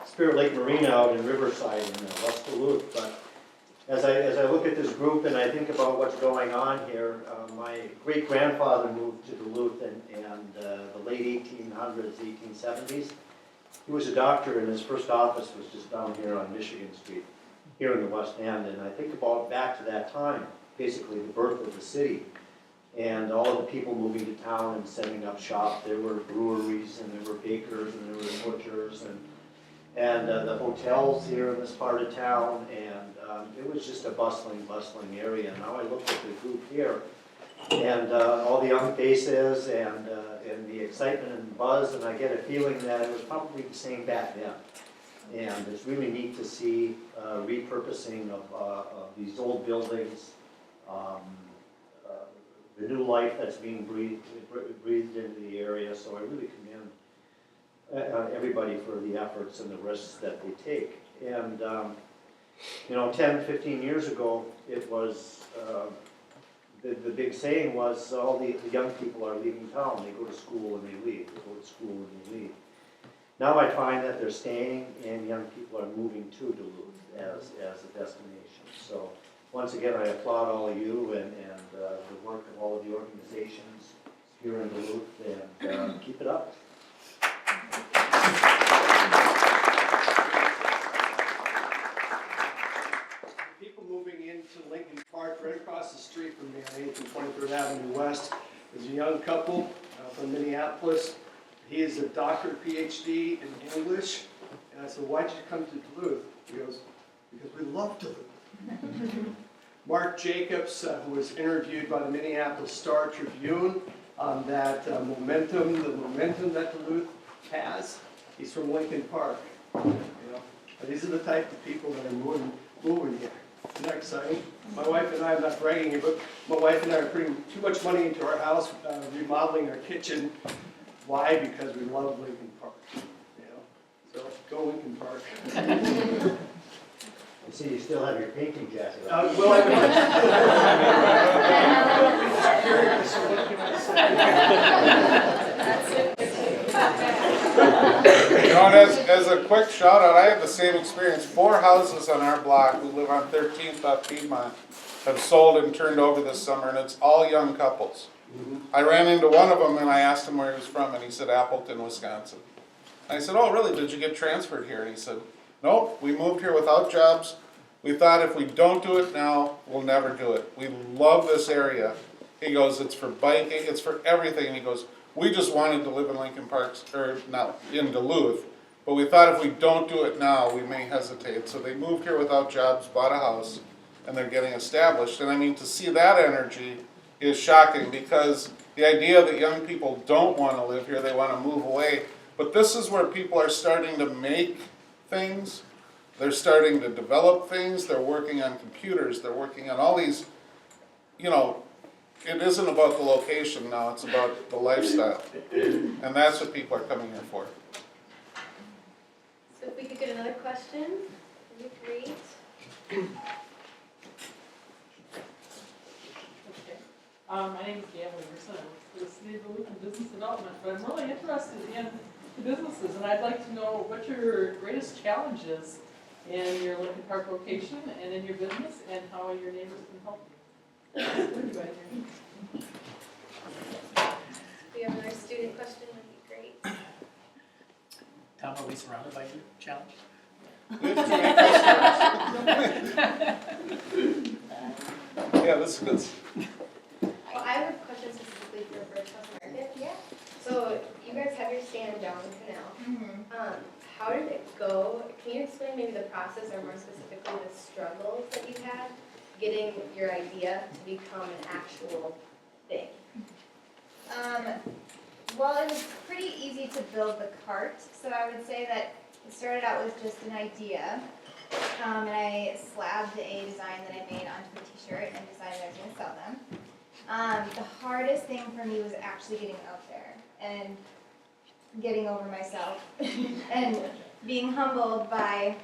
Spirit Lake Marina out in Riverside in West Duluth. But as I look at this group and I think about what's going on here, my great-grandfather moved to Duluth in the late 1800s, 1870s. He was a doctor, and his first office was just down here on Michigan Street, here in the West End. And I think about back to that time, basically the birth of the city. And all of the people moving to town and setting up shop. There were breweries, and there were bakers, and there were butchers, and the hotels here in this part of town. And it was just a bustling area. Now I look at the group here, and all the young faces, and the excitement and buzz, and I get a feeling that it was probably the same back then. And it's really neat to see repurposing of these old buildings. The new life that's being breathed into the area, so I really commend everybody for the efforts and the risks that they take. And, you know, 10, 15 years ago, it was, the big saying was all the young people are leaving town. They go to school and they leave. They go to school and they leave. Now I find that they're staying, and young people are moving to Duluth as a destination. So once again, I applaud all of you and the work of all of the organizations here in Duluth, and keep it up. People moving into Lincoln Park, right across the street from me on 8th and 23rd Avenue West, is a young couple from Minneapolis. He is a doctorate PhD in English, and I said, "Why'd you come to Duluth?" He goes, "Because we love Duluth." Mark Jacobs, who was interviewed by the Minneapolis Star Tribune on that the momentum that Duluth has. He's from Lincoln Park, you know. But these are the type of people that are moving here. Isn't that exciting? My wife and I, I'm not bragging here, but my wife and I are putting too much money into our house, remodeling our kitchen. Why? Because we love Lincoln Park, you know. So go Lincoln Park.
I see you still have your painting jacket on.
Well, I
You know, and as a quick shout out, I had the same experience. 4 houses on our block, we live on 13th off Piedmont, have sold and turned over this summer, and it's all young couples. I ran into one of them and I asked him where he was from, and he said Appleton, Wisconsin. I said, oh really, did you get transferred here? And he said, nope, we moved here without jobs. We thought if we don't do it now, we'll never do it. We love this area. He goes, it's for biking, it's for everything. And he goes, we just wanted to live in Lincoln Park, or not in Duluth, but we thought if we don't do it now, we may hesitate. So they moved here without jobs, bought a house, and they're getting established. And I mean, to see that energy is shocking, because the idea that young people don't want to live here, they want to move away. But this is where people are starting to make things. They're starting to develop things. They're working on computers. They're working on all these, you know, it isn't about the location now, it's about the lifestyle. And that's what people are coming here for.
So if we could get another question, that'd be great.
My name is Gail Anderson. I work for the City of Duluth in Business Development, but I'm really interested in the businesses, and I'd like to know what your greatest challenge is in your Lincoln Park location and in your business, and how your neighbors can help you.
If we have another student question, that'd be great.
Tom, are we surrounded by your challenge?
Yeah, this is.
Well, I have a question specifically for Birdhouse Market. Yeah. So you guys have your stand down the canal. How did it go? Can you explain maybe the process, or more specifically the struggles that you had getting your idea to become an actual thing?
Well, it was pretty easy to build the cart, so I would say that it started out with just an idea, and I slabbed a design that I made onto a t-shirt and decided I was going to sell them. The hardest thing for me was actually getting out there and getting over myself and being humbled by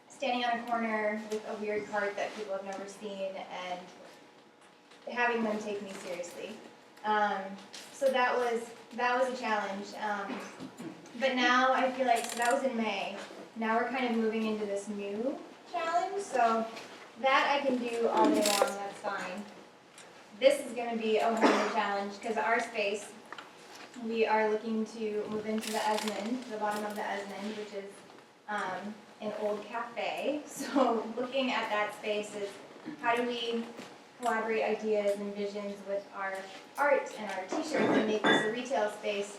standing on a corner with a weird cart that people have never seen and having them take me seriously. So that was a challenge. But now I feel like, so that was in May. Now we're kind of moving into this new challenge. So that I can do all day long, that's fine. This is going to be a whole new challenge because our space, we are looking to move into the Esmond, the bottom of the Esmond, which is an old cafe. So looking at that space is how do we collaborate ideas and visions with our art and our t-shirts and make this a retail space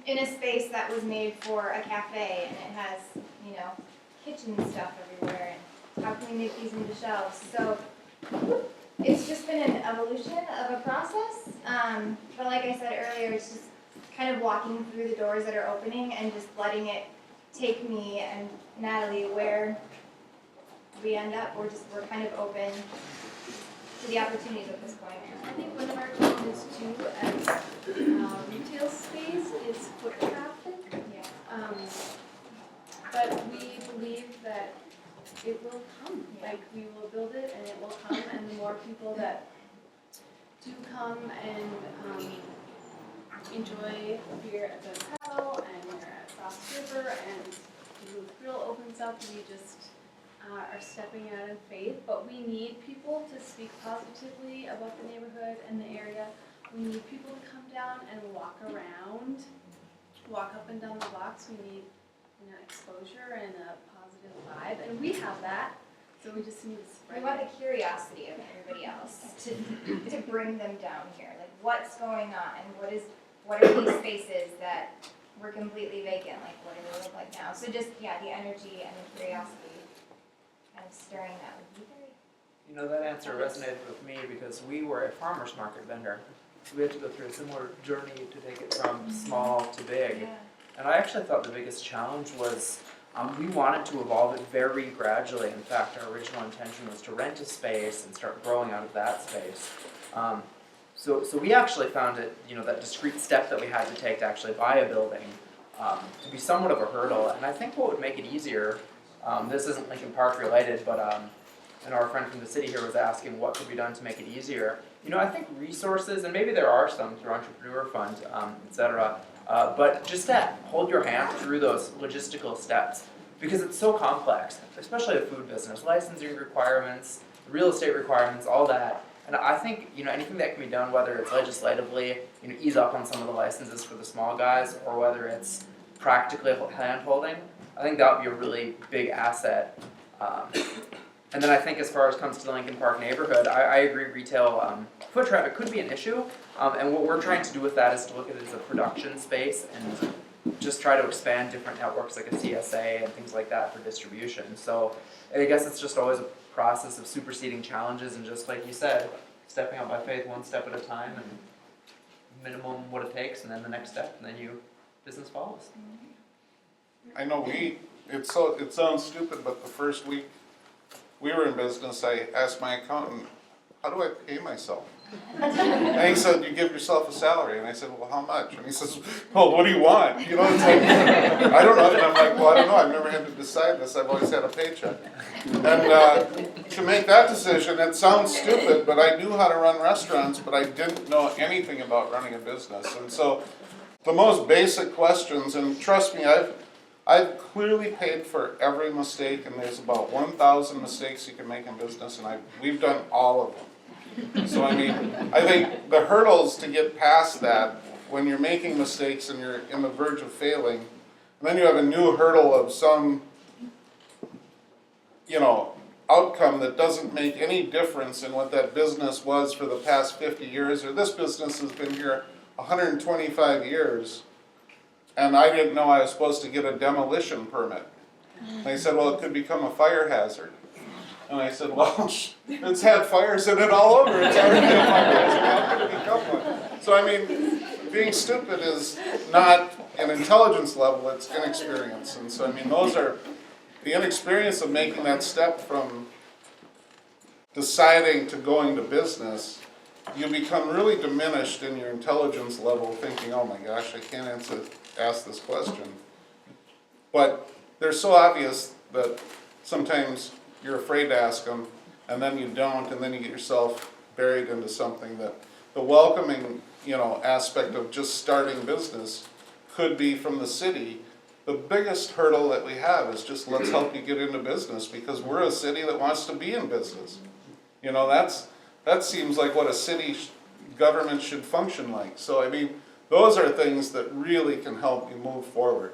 in a space that was made for a cafe, and it has, you know, kitchen stuff everywhere, and how can we make these into shelves? So it's just been an evolution of a process, but like I said earlier, it's just kind of walking through the doors that are opening and just letting it take me and Natalie where we end up. We're kind of open to the opportunities at this point.
I think one of our challenges too as retail space is foot traffic.
Yeah.
But we believe that it will come. Like, we will build it and it will come, and the more people that do come and enjoy beer at the Paddle, and we're at Frost River, and the Grill opens up, we just are stepping out in faith. But we need people to speak positively about the neighborhood and the area. We need people to come down and walk around, walk up and down the blocks. We need, you know, exposure and a positive vibe, and we have that. So we just need to spread.
We want the curiosity of everybody else to bring them down here. Like, what's going on? What are these spaces that were completely vacant? Like, what do they look like now? So just, yeah, the energy and the curiosity kind of stirring that would be very.
You know, that answer resonated with me because we were a farmer's market vendor. So we had to go through a similar journey to take it from small to big.
Yeah.
And I actually thought the biggest challenge was we wanted to evolve it very gradually. In fact, our original intention was to rent a space and start growing out of that space. So we actually found it, that discrete step that we had to take to actually buy a building to be somewhat of a hurdle. And I think what would make it easier, this isn't Lincoln Park related, but and our friend from the city here was asking what could be done to make it easier. I think resources, and maybe there are some through Entrepreneur Fund, et cetera, but just to hold your hand through those logistical steps, because it's so complex, especially a food business, licensing requirements, real estate requirements, all that. And I think, anything that can be done, whether it's legislatively, ease up on some of the licenses for the small guys, or whether it's practically hand-holding, I think that would be a really big asset. And then I think as far as comes to the Lincoln Park neighborhood, I agree retail foot traffic could be an issue. And what we're trying to do with that is to look at it as a production space and just try to expand different networks like a CSA and things like that for distribution. So I guess it's just always a process of superseding challenges and just like you said, stepping out by faith one step at a time and minimum what it takes and then the next step and then business follows.
I know it sounds stupid, but the first week we were in business, I asked my accountant, how do I pay myself? And he said, you give yourself a salary. And I said, well, how much? And he says, well, what do you want? It's like, I don't know. And I'm like, well, I don't know. I've never had to decide this. I've always had a paycheck. And to make that decision, it sounds stupid, but I knew how to run restaurants, but I didn't know anything about running a business. And so the most basic questions, and trust me, I've clearly paid for every mistake, and there's about 1,000 mistakes you can make in business, and we've done all of them. So I think the hurdles to get past that, when you're making mistakes and you're in the verge of failing, and then you have a new hurdle of some, outcome that doesn't make any difference in what that business was for the past 50 years, or this business has been here 125 years, and I didn't know I was supposed to get a demolition permit. And they said, well, it could become a fire hazard. And I said, well, it's had fires in it all over. It's already a fire hazard. How could it become one? So, being stupid is not an intelligence level, it's inexperience. And so, those are the inexperience of making that step from deciding to going to business. You become really diminished in your intelligence level, thinking, oh my gosh, I can't ask this question. But they're so obvious that sometimes you're afraid to ask them, and then you don't, and then you get yourself buried into something that the welcoming, aspect of just starting business could be from the city. The biggest hurdle that we have is just let's help you get into business because we're a city that wants to be in business. That seems like what a city government should function like. So those are things that really can help you move forward.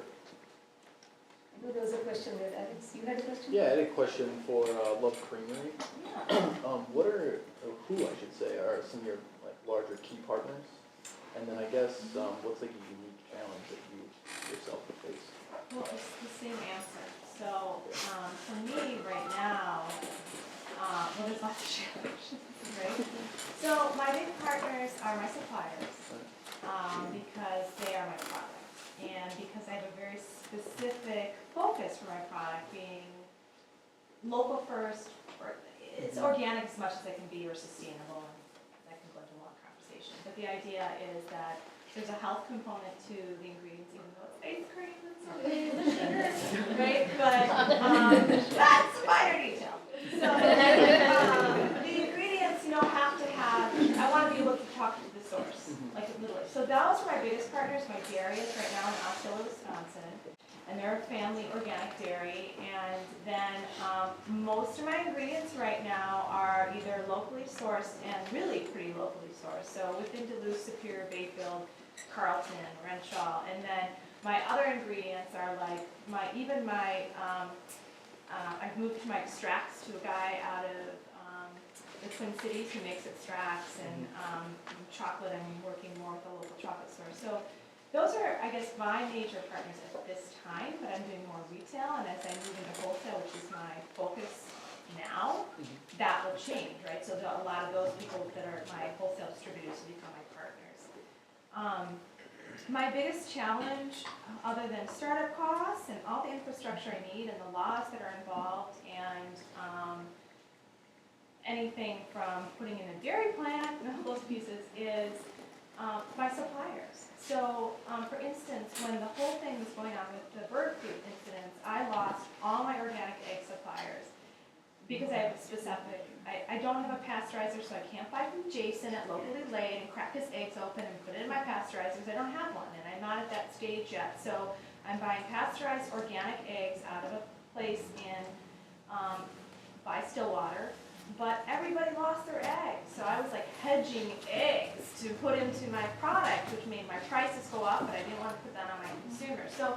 There was a question there, Alex. You had a question?
Yeah, I had a question for Love Creamery. What are, or who I should say, are some of your larger key partners? And then I guess what's a unique challenge that you yourself face?
Well, it's the same answer. So for me right now, there's lots of challenges, right? So my big partners are my suppliers because they are my product. And because I have a very specific focus for my product being local first, or it's organic as much as it can be, or sustainable, and that can go into a long conversation. But the idea is that there's a health component to the ingredients, even though it's ice cream and something, the sugars, right? But that's a minor detail. So the ingredients, have to have, I want to be able to talk to the source, like literally. So those are my biggest partners, my dairies right now in Osceola, Wisconsin. And they're a family organic dairy. And then most of my ingredients right now are either locally sourced and really pretty locally sourced. So within Duluth, Superior, Bayfield, Carlton, Renshaw. And then my other ingredients are like I've moved my extracts to a guy out of the Twin Cities who makes extracts, and chocolate, I'm working more with a local chocolate store. So those are, I guess, my major partners at this time, but I'm doing more retail, and as I move into wholesale, which is my focus now, that will change, right? So a lot of those people that are my wholesale distributors will become my partners. My biggest challenge, other than startup costs and all the infrastructure I need and the laws that are involved and anything from putting in a dairy plant and all those pieces, is my suppliers. So, for instance, when the whole thing was going on with the bird flu incidents, I lost all my organic egg suppliers because I have a specific, I don't have a pasteurizer, so I can't buy from Jason at Locally Laid and crack his eggs open and put it in my pasteurizers. I don't have one, and I'm not at that stage yet. So I'm buying pasteurized organic eggs out of a place in, by Stillwater. But everybody lost their eggs, so I was like hedging eggs to put into my product, which made my prices go up, but I didn't want to put that on my consumers. So,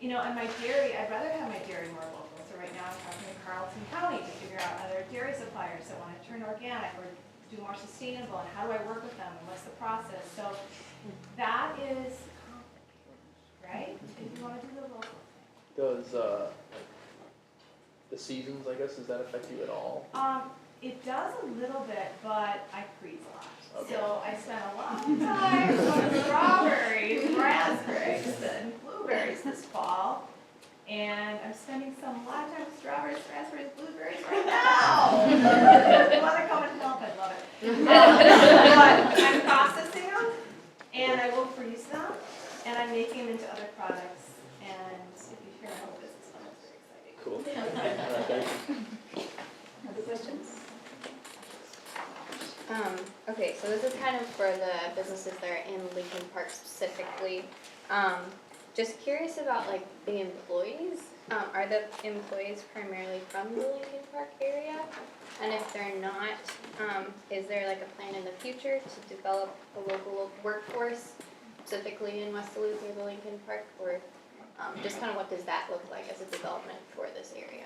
you know, and my dairy, I'd rather have my dairy more local. So right now I'm talking to Carleton County to figure out other dairy suppliers that want to turn organic or do more sustainable, and how do I work with them, and what's the process. So that is complicated, right? If you want to do the local.
Does the seasons, I guess, does that affect you at all?
It does a little bit, but I freeze a lot.
Okay.
So I spent a long time growing strawberries, raspberries, and blueberries this fall. And I'm spending a lot of time with strawberries, raspberries, blueberries right now. If you want to come and help, I'd love it. But I'm processing them, and I will freeze them, and I'm making them into other products. And if you hear my whole business plan, it's very exciting.
Cool. Thank you.
Other questions?
Okay, so this is kind of for the businesses that are in Lincoln Park specifically. Just curious about like the employees. Are the employees primarily from the Lincoln Park area? And if they're not, is there like a plan in the future to develop a local workforce, specifically in West Duluth or the Lincoln Park? Or just kind of what does that look like as a development for this area?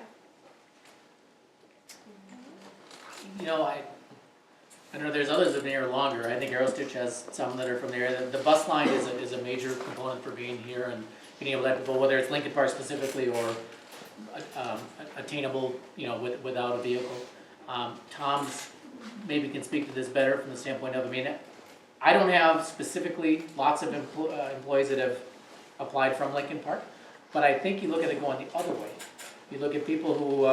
You know, I know there's others that are there longer. I think Aerostitch has some that are from there. The bus line is a major component for being here and being able to have people, whether it's Lincoln Park specifically or attainable, you know, without a vehicle. Tom's maybe can speak to this better from the standpoint of, I mean, I don't have specifically lots of employees that have applied from Lincoln Park, but I think you look at it going the other way. You look at people who,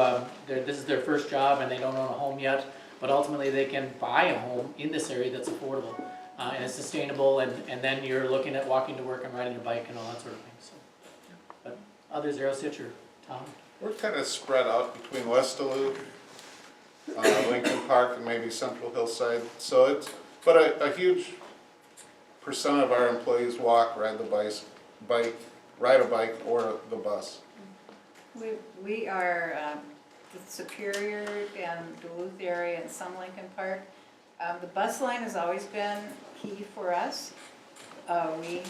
this is their first job and they don't own a home yet, but ultimately they can buy a home in this area that's affordable and it's sustainable, and then you're looking at walking to work and riding your bike and all that sort of thing. So, but others, Aerostitch or Tom?
We're kind of spread out between West Duluth, Lincoln Park, and maybe Central Hillside. So it's, but a huge percent of our employees walk, ride a bike, or the bus.
We are the Superior and Duluth area and some Lincoln Park. The bus line has always been key for us. We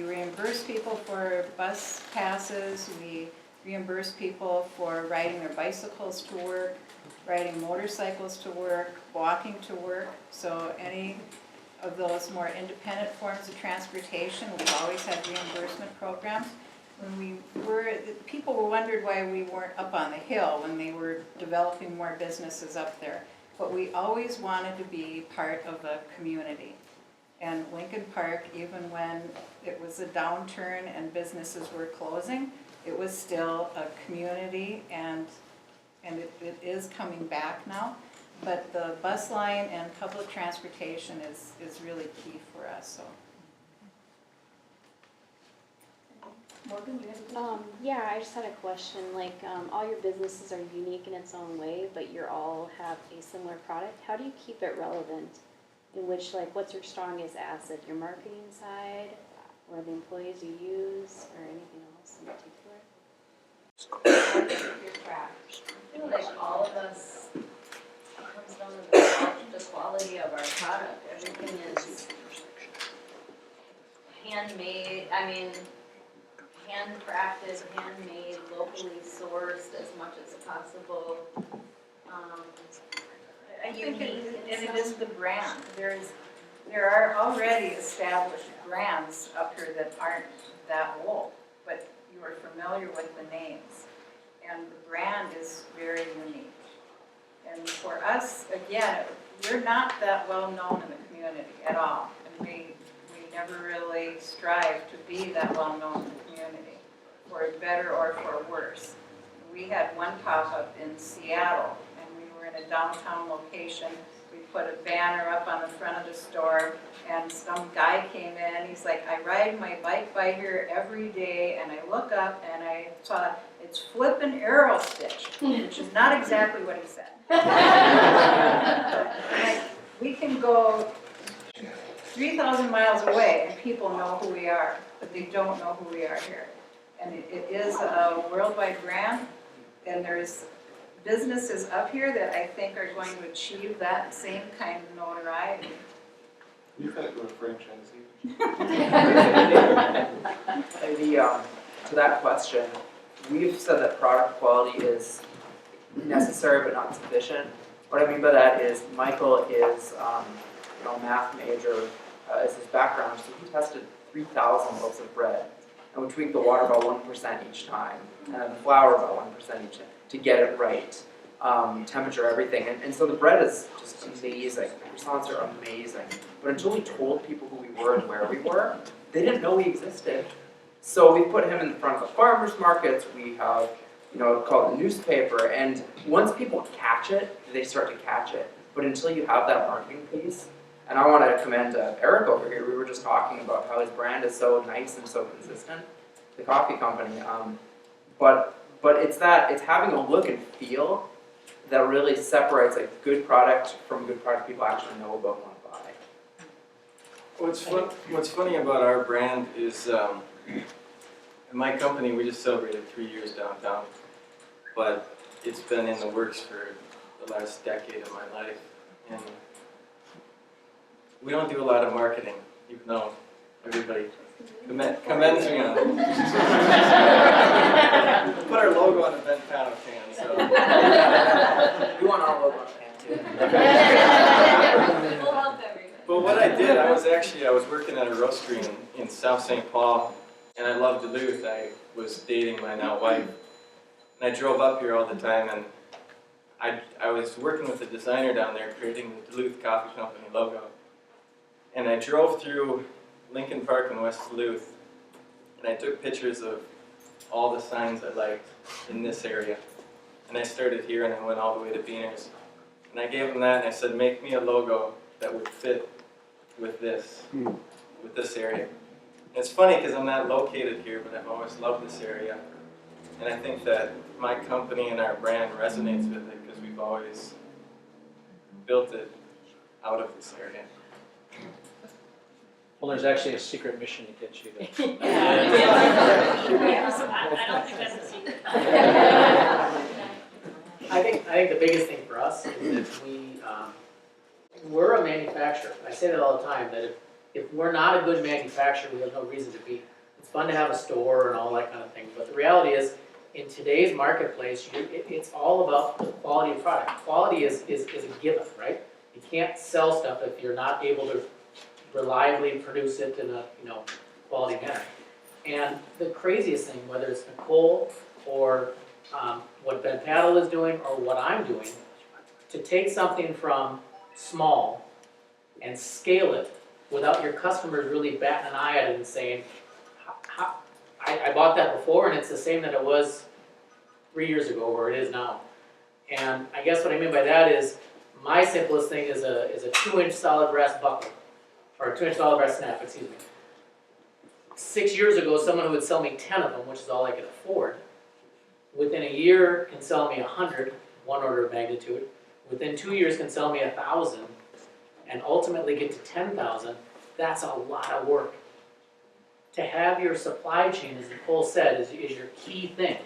reimburse people for bus passes. We reimburse people for riding their bicycles to work, riding motorcycles to work, walking to work. So any of those more independent forms of transportation, we've always had reimbursement programs. When people were wondered why we weren't up on the hill when they were developing more businesses up there. But we always wanted to be part of a community. And Lincoln Park, even when it was a downturn and businesses were closing, it was still a community, and it is coming back now. But the bus line and public transportation is really key for us. So.
Morgan, do you have a question? Yeah, I just had a question. Like, all your businesses are unique in its own way, but you all have a similar product. How do you keep it relevant? In which, like, what's your strongest asset? Your marketing side, or the employees you use, or anything else in particular?
Your craft. I feel like all of us, it comes down to the quality of our product. Everything is handmade. I mean, handcrafted, handmade, locally sourced as much as possible.
I think it is the brand. There are already established brands up here that aren't that old, but you are familiar with the names. And the brand is very unique. And for us, again, we're not that well known in the community at all. And we never really strive to be that well-known in the community, for better or for worse. We had one pop-up in Seattle, and we were in a downtown location. We put a banner up on the front of the store, and some guy came in, he's like, I ride my bike by here every day, and I look up and I saw it's flippin' arrow stitch, which is not exactly what he said. Like, we can go 3,000 miles away and people know who we are, but they don't know who we are here. And it is a worldwide brand, and there's businesses up here that I think are going to achieve that same kind of notoriety.
You've got to go to franchisee.
To that question, we've said that product quality is necessary but not sufficient. What I mean by that is Michael is a math major as his background, so he tested 3,000 loaves of bread, and we tweaked the water about 1% each time, and then the flour about 1% each time to get it right. Temperature, everything, and so the bread is just amazing. The croissants are amazing. But until we told people who we were and where we were, they didn't know we existed. So we put him in the front of the farmers markets. We have, called the newspaper, and once people catch it, they start to catch it. But until you have that marketing piece, and I want to commend Eric over here. We were just talking about how his brand is so nice and so consistent, the coffee company. But it's having a look and feel that really separates a good product from a good product people actually know about and want to buy.
What's funny about our brand is, in my company, we just celebrated 3 years downtown, but it's been in the works for the last decade of my life, and we don't do a lot of marketing, even though everybody commends me on it. We put our logo on the Ben Pato can, so.
We want our logo on the can too.
We'll help everybody.
But what I did, I was working at a roastery in South St. Paul, and I love Duluth. I was dating my now wife, and I drove up here all the time, and I was working with a designer down there creating the Duluth Coffee Company logo. And I drove through Lincoln Park in West Duluth, and I took pictures of all the signs I liked in this area. And I started here and I went all the way to Beaner's. And I gave them that and I said, make me a logo that would fit with this area. And it's funny because I'm not located here, but I've always loved this area. And I think that my company and our brand resonates with it because we've always built it out of this area.
Well, there's actually a secret mission to get you there.
I don't think that's a secret.
I think the biggest thing for us is that we're a manufacturer. I say that all the time, that if we're not a good manufacturer, we have no reason to be. It's fun to have a store and all that kind of thing, but the reality is, in today's marketplace, it's all about the quality of product. Quality is a given, right? You can't sell stuff if you're not able to reliably produce it in a quality manner. And the craziest thing, whether it's Nicole or what Ben Paddle is doing or what I'm doing, to take something from small and scale it without your customers really batting an eye at it and saying, I bought that before and it's the same that it was 3 years ago or it is now. And I guess what I mean by that is my simplest thing is a 2-inch solid brass buckle, or a 2-inch solid brass snap, excuse me. 6 years ago, someone who would sell me 10 of them, which is all I could afford, within a year can sell me 100, one order of magnitude. Within 2 years can sell me 1,000, and ultimately get to 10,000. That's a lot of work. To have your supply chain, as Nicole said, is your key thing.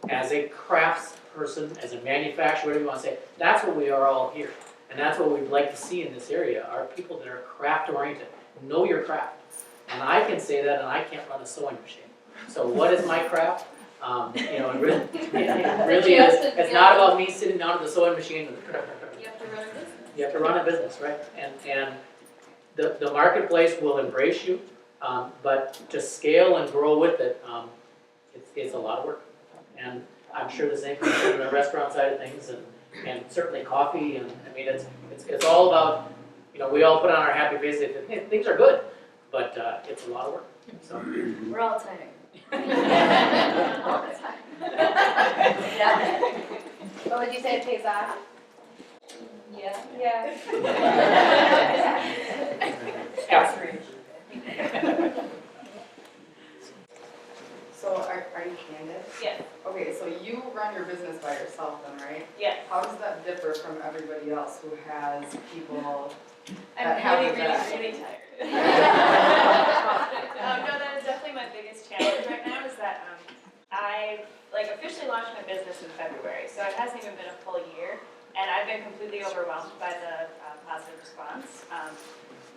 As a crafts person, as a manufacturer, whatever you want to say, that's what we are all here. And that's what we'd like to see in this area, are people that are craft oriented. Know your craft. And I can say that, and I can't run a sewing machine. So what is my craft? It really is. It's not about me sitting down at the sewing machine.
You have to run a business.
You have to run a business, right? And the marketplace will embrace you, but to scale and grow with it, it's a lot of work. And I'm sure the same can be true in the restaurant side of things, and certainly coffee. And I mean, it's all about, we all put on our happy faces. Hey, things are good, but it's a lot of work, so.
We're all tired.
All the time.
Yeah.
But would you say it pays off?
Yeah.
Yeah.
So are you candid?
Yes.
Okay, so you run your business by yourself then, right?
Yes.
How does that differ from everybody else who has people
I'm
that have
really,
the
really,
best?
really tired. No, that is definitely my biggest challenge right now is that I officially launched my business in February, so it hasn't even been a full year, and I've been completely overwhelmed by the positive response.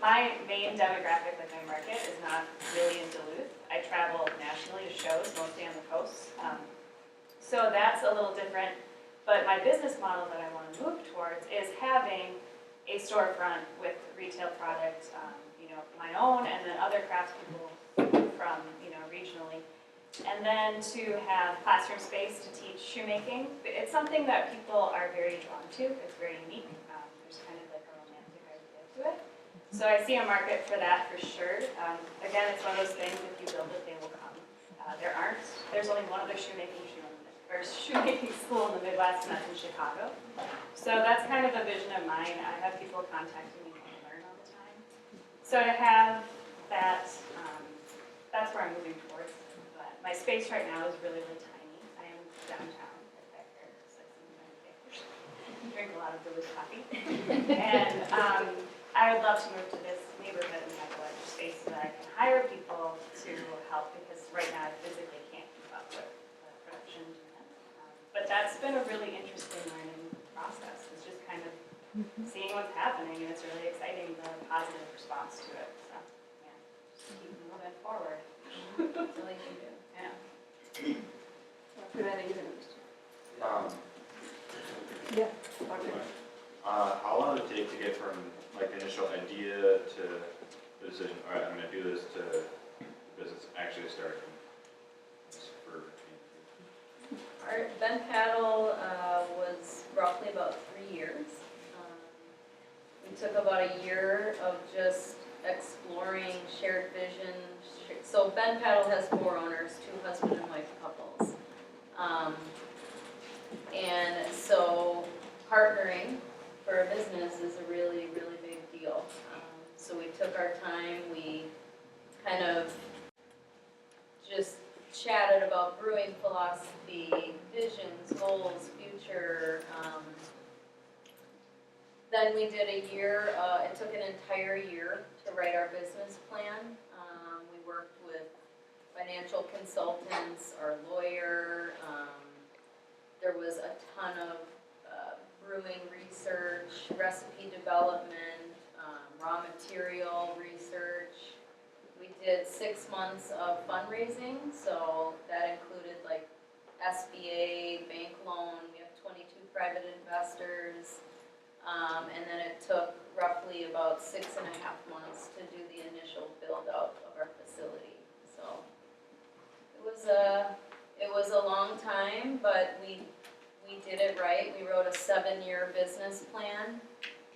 My main demographic, like my market, is not really in Duluth. I travel nationally to shows, mostly on the coast. So that's a little different, but my business model that I want to move towards is having a storefront with retail product, my own, and then other craftspeople from, regionally. And then to have classroom space to teach shoemaking. It's something that people are very drawn to. It's very unique. There's kind of like a romantic idea to it. So I see a market for that for sure. Again, it's one of those things, if you build it, they will come. There's only one other shoemaking school in the Midwest, and that's in Chicago. So that's kind of a vision of mine. I have people contacting me to learn all the time. So to have that, that's where I'm moving towards. But my space right now is really, really tiny. I am downtown, right back there, so I see my neighbors. Drink a lot of Duluth coffee. And I would love to move to this neighborhood and have a larger space so that I can hire people to help, because right now I physically can't keep up with the production demand. But that's been a really interesting learning process. It's just kind of seeing what's happening, and it's really exciting, the positive response to it. So, yeah, just keep moving forward. That's all I can do. Yeah.
Yeah.
How long did it take to get from like the initial idea to the decision, all right, I'm gonna do this, to the business actually starting?
Our Ben Paddle was roughly about 3 years. We took about a year of just exploring shared vision. So Ben Paddle has 4 owners, 2 husband and wife couples. And so partnering for a business is a really, really big deal. So we took our time, we kind of just chatted about brewing philosophy, visions, goals, future. Then we did a year, it took an entire year to write our business plan. We worked with financial consultants, our lawyer. There was a ton of brewing research, recipe development, raw material research. We did 6 months of fundraising, so that included like SBA, bank loan. We have 22 private investors. And then it took roughly about 6.5 months to do the initial build out of our facility. So it was a long time, but we did it right. We wrote a 7-year business plan.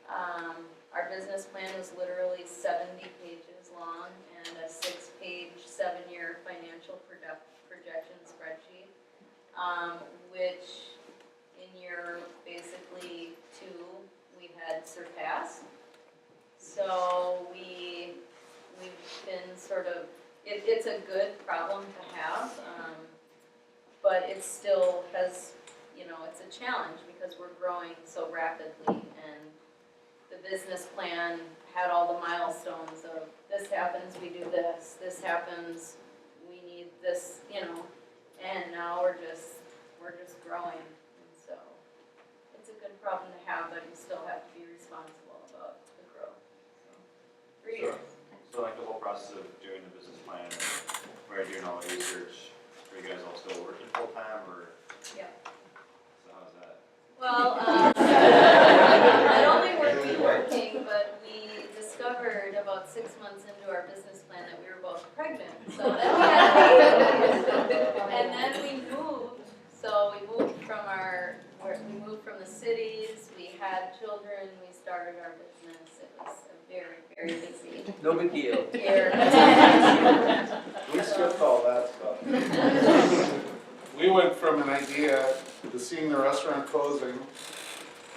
Our business plan was literally 70 pages long and a 6-page, 7-year financial projection spreadsheet, which in year basically 2 we had surpassed. So we've been sort of, it's a good problem to have, but it still has, it's a challenge because we're growing so rapidly, and the business plan had all the milestones of this happens, we do this, this happens, we need this, and now we're just growing. And so it's a good problem to have, but you still have to be responsible about the growth. So 3 years.
So like the whole process of doing the business plan, where you're doing all the research, are you guys all still working full time, or?
Yeah.
So how's that?
Well, not only were we working, but we discovered about 6 months into our business plan that we were both pregnant. So then we had babies. And then we moved. So we moved from the cities. We had children, we started our business. It was a very, very busy
No big deal.
year.
We skipped all that stuff. We went from an idea to seeing the restaurant closing,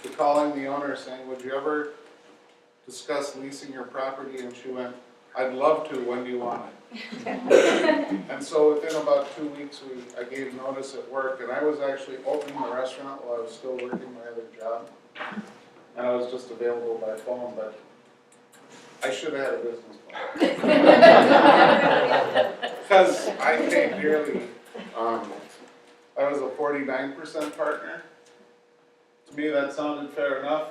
to calling the owner saying, would you ever discuss leasing your property? And she went, I'd love to, when do you want it? And so within about 2 weeks, I gave notice at work, and I was actually opening the restaurant while I was still working my other job. And I was just available by phone, but I should have had a business plan. Because I paid dearly. I was a 49% partner. To me, that sounded fair enough.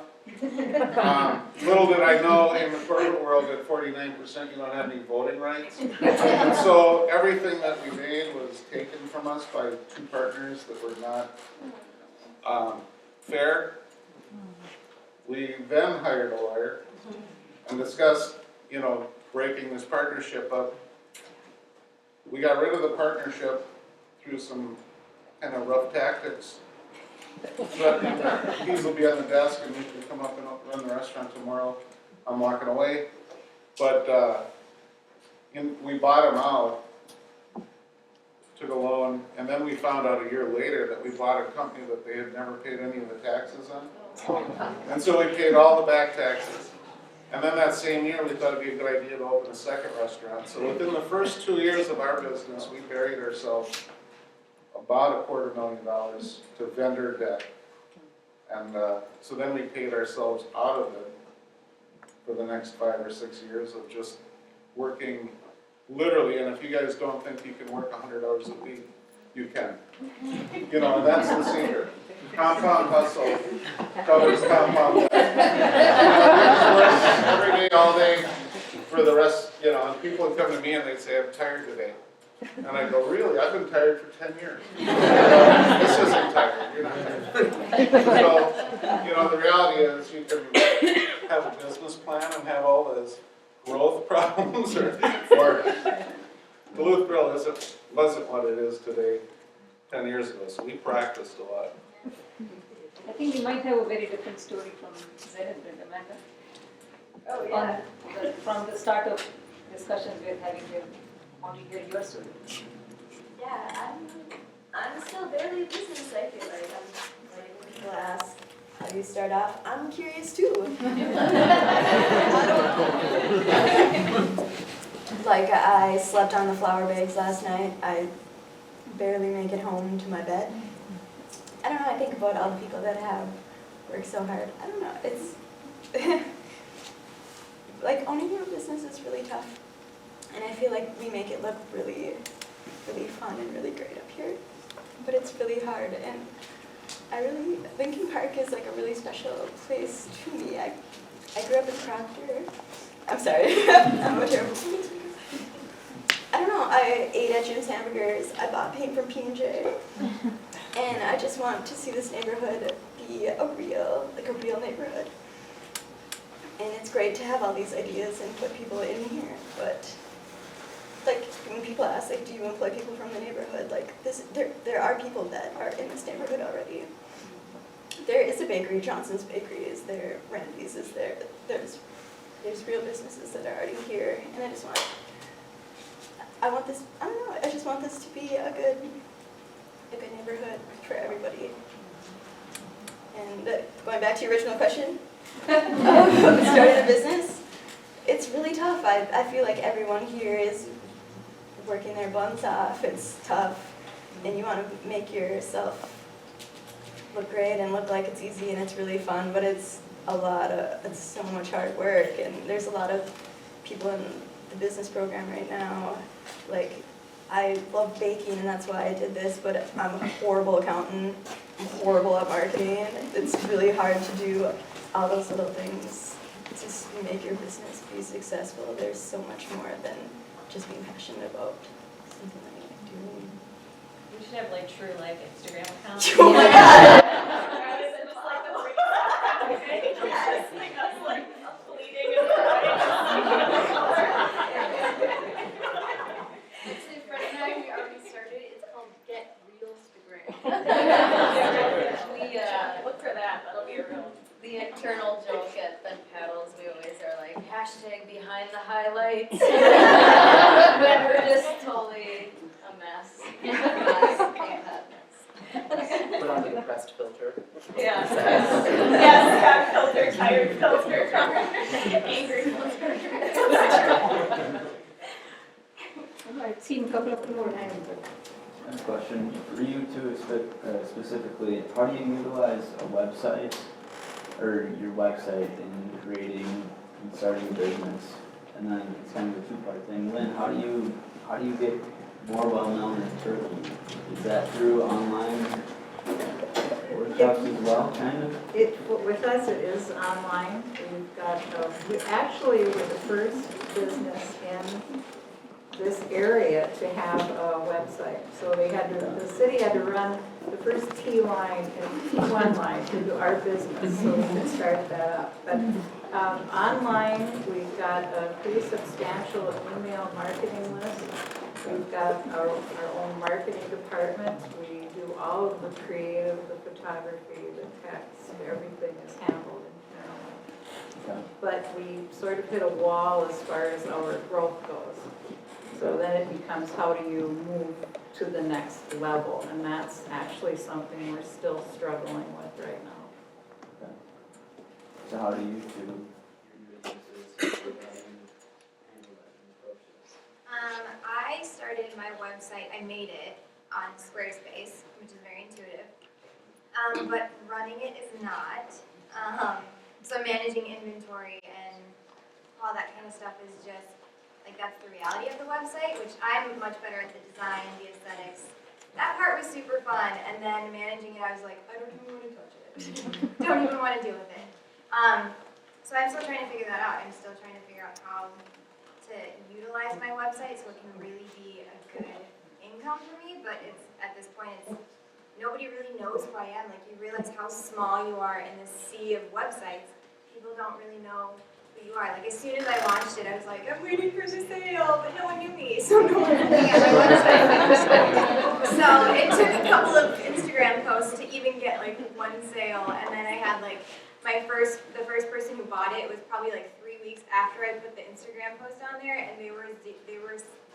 Little did I know, in the corporate world, at 49% you don't have any voting rights. And so everything that we made was taken from us by two partners that were not fair. We then hired a lawyer and discussed, breaking this partnership up. We got rid of the partnership through some kind of rough tactics. But keys will be on the desk and you can come up and run the restaurant tomorrow. I'm walking away. But we bought them out, took a loan, and then we found out a year later that we bought a company that they had never paid any of the taxes on. And so we paid all the back taxes. And then that same year, we thought it'd be a good idea to open a second restaurant. So within the first 2 years of our business, we buried ourselves about $250,000 to vendor debt. And so then we paid ourselves out of it for the next 5 or 6 years of just working literally. And if you guys don't think you can work 100 hours a week, you can. And that's the secret. Compound hustle covers compound debt. Every day, all day, for the rest, and people would come to me and they'd say, I'm tired today. And I go, really? I've been tired for 10 years. This isn't tired. You're not tired. So, the reality is you can have a business plan and have all those growth problems or Duluth Grill wasn't what it is today 10 years ago. So we practiced a lot.
I think we might have a very different story from Zen and Amanda.
Oh, yeah.
From the start of discussions we're having here, want to hear your story.
Yeah, I'm still barely business, I feel like. When people ask how you start off, I'm curious too. Like, I slept on the flour bags last night. I barely make it home to my bed. I don't know, I think about all the people that have worked so hard. I don't know, it's like owning your business is really tough. And I feel like we make it look really, really fun and really great up here. But it's really hard, and Lincoln Park is like a really special place to me. I grew up in Proctor. I'm sorry, I'm a terrible speaker. I don't know, I ate at Jim's Hamburgers, I bought paint from P&J, and I just want to see this neighborhood be a real neighborhood. And it's great to have all these ideas and put people in here, but like when people ask, like, do you employ people from the neighborhood? Like there are people that are in this neighborhood already. There is a bakery, Johnson's Bakery is there, Randy's is there. There's real businesses that are already here, and I just want this to be a good neighborhood for everybody. And going back to your original question, starting a business, it's really tough. I feel like everyone here is working their buns off. It's tough, and you want to make yourself look great and look like it's easy and it's really fun, but it's so much hard work, and there's a lot of people in the business program right now. Like, I love baking, and that's why I did this, but I'm a horrible accountant. I'm horrible at marketing. It's really hard to do all those little things to make your business be successful. There's so much more than just being passionate about something that you're doing.
We should have like true life Instagram accounts.
Oh my God!
Actually, Fred and I, we already started. It's called Get Real Instagram.
We look for that. That'll be a real.
The
websites. We're just totally a mess.
Put on the depressed filter.
Yeah.
Yes, cat filter, tired filter, angry filter.
All right, seen a couple of more hands.
I have a question for you too, specifically. How do you utilize a website or your website in creating and starting a business? And then it's kind of a two-part thing. Lynn, how do you get more well-known in Turkey? Is that through online workshops as well, kind of?
With us, it is online. We've got, we actually were the first business in this area to have a website. So they had to, the city had to run the first T1 line to do our business, so we could start that up. But online, we've got a pretty substantial email marketing list. We've got our own marketing department. We do all of the creative, the photography, the text, everything is handled internally. But we sort of hit a wall as far as our growth goes. So then it becomes, how do you move to the next level? And that's actually something we're still struggling with right now.
Okay. So how do you two, your businesses, handle that and approach this?
I started my website, I made it on Squarespace, which is very intuitive. But running it is not. So managing inventory and all that kind of stuff is just, like, that's the reality of the website, which I'm much better at the design, the aesthetics. That part was super fun, and then managing it, I was like, I don't even want to touch it. Don't even want to deal with it. So I'm still trying to figure that out. I'm still trying to figure out how to utilize my website so it can really be a good income for me, but it's, at this point, it's, nobody really knows who I am. Like, you realize how small you are in this sea of websites. People don't really know who you are. Like, as soon as I launched it, I was like, I'm waiting for the sale, but no one knew me, so no one was looking at my website. So it took a couple of Instagram posts to even get like one sale, and then I had like the first person who bought it was probably like 3 weeks after I put the Instagram post on there, and they were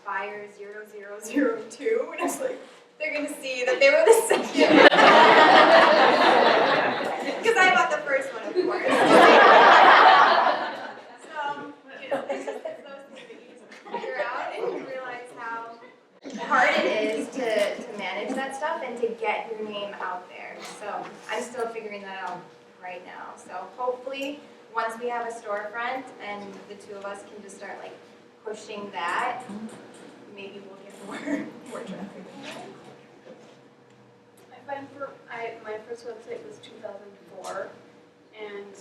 buyer 0002, and I was like, they're gonna see that they were the second. Because I bought the first one, of course. So, you know, it's those things that you just figure out, and you realize how hard it is to manage that stuff and to get your name out there. So I'm still figuring that out right now. So hopefully, once we have a storefront and the two of us can just start like pushing that, maybe we'll get more traffic.
My first website was 2004, and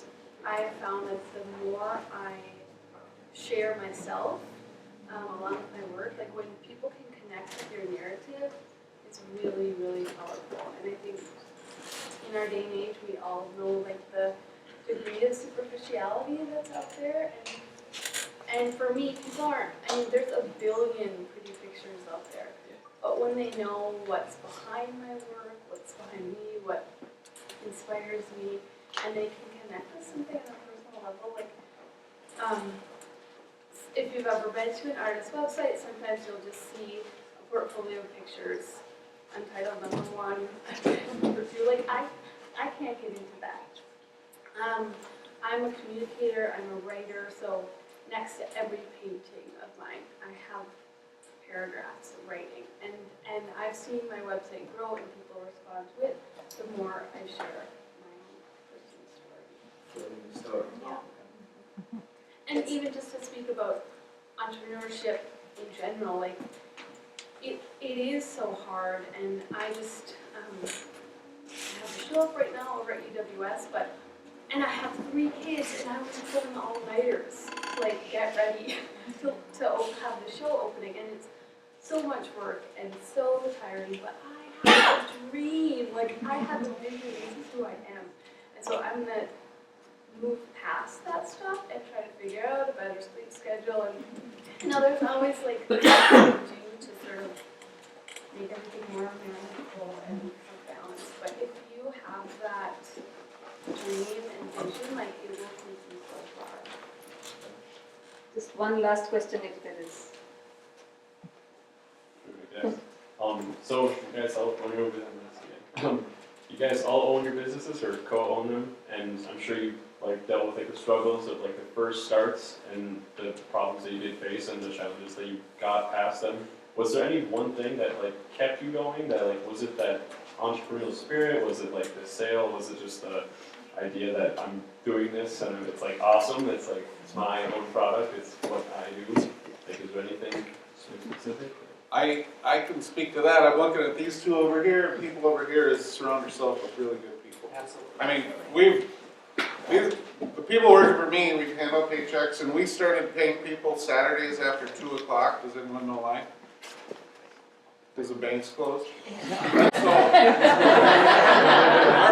I have found that the more I share myself along with my work, like when people can connect with your narrative, it's really, really powerful. And I think in our day and age, we all know like the degree of superficiality that's out there. And for me, people aren't, I mean, there's a billion pretty pictures out there. But when they know what's behind my work, what's behind me, what inspires me, and they can connect with something on a personal level, like, if you've ever been to an artist's website, sometimes you'll just see a portfolio of pictures, untitled #1, #2, like, I can't get into that. I'm a communicator, I'm a writer, so next to every painting of mine, I have paragraphs of writing, and I've seen my website grow and people respond to it the more I share my own personal story. Yeah. And even just to speak about entrepreneurship in general, like it is so hard, and I just have a show up right now over at UWS, and I have 3 kids, and I was pulling all-nighters to like get ready to have the show opening, and it's so much work and so tiring, but I had a dream, like I had the vision, this is who I am. And so I'm gonna move past that stuff and try to figure out a better sleep schedule, and you know, there's always like things you can do to sort of make everything more manageable and more balanced. But if you have that dream and vision, like it will take you so far.
Just one last question if there is.
So you guys all own your business. You guys all own your businesses or co-own them, and I'm sure you like dealt with like the struggles of like the first starts and the problems that you did face and the challenges that you got past them. Was there any one thing that like kept you going? That like was it that entrepreneurial spirit? Was it like the sale? Was it just the idea that I'm doing this and it's like awesome? It's like it's my own product. It's what I do. Like, is there anything specific?
I can speak to that. I'm looking at these two over here, people over here, is surround yourself with really good people.
Absolutely.
I mean, the people working for me, we hand out paychecks, and we started paying people Saturdays after 2 o'clock. Does anyone know why? Because the bank's closed. So, our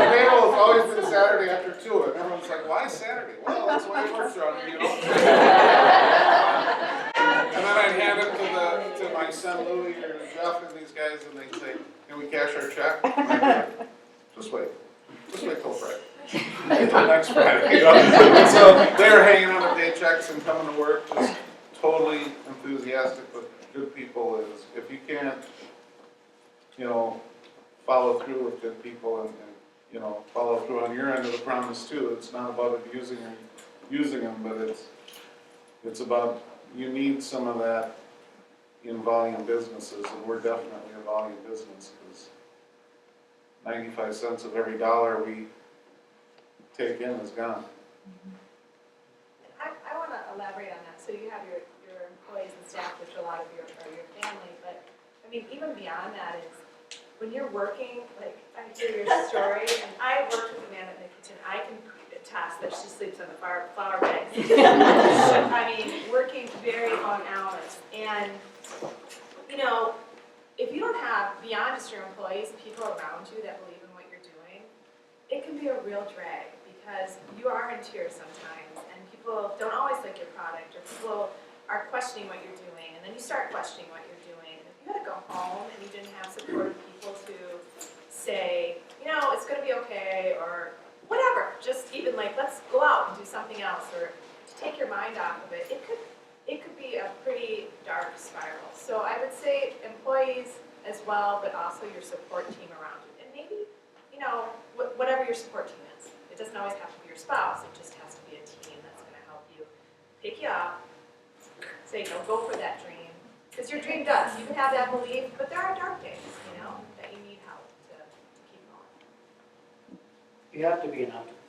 payroll has always been Saturday after 2, and everyone's like, why Saturday? Well, that's the way it works around here, you know? And then I'd hand it to my son Louie or Jeff and these guys, and they'd say, can we cash our check? And I'd go, just wait till Friday. Until next Friday. You know? And so they're hanging on the paychecks and coming to work, just totally enthusiastic with good people. Is if you can't, you know, follow through with good people and you know, follow through on your end of the promise too. It's not about abusing or using them, but it's about you need some of that in volume businesses, and we're definitely a volume business because 95 cents of every dollar we take in is gone.
I want to elaborate on that. So you have your employees and staff, which a lot of are your family, but I mean, even beyond that is when you're working, like I hear your story, and I worked with Amanda in the kitchen. I can attest that she sleeps on the flour bags. I mean, working very long hours. And, you know, if you don't have, beyond just your employees, people around you that believe in what you're doing, it can be a real drag because you are in tears sometimes and people don't always like your product or people are questioning what you're doing and then you start questioning what you're doing. And if you had to go home and you didn't have supportive people to say, you know, it's going to be okay or whatever, just even like, let's go out and do something else or to take your mind off of it, it could be a pretty dark spiral. So I would say employees as well, but also your support team around you. And maybe, you know, whatever your support team is. It doesn't always have to be your spouse, it just has to be a team that's going to help you pick you up, say, you know, go for that dream. Because your dream does. You can have that belief, but there are dark days, you know, that you need help to keep going.
You have to be an optimist.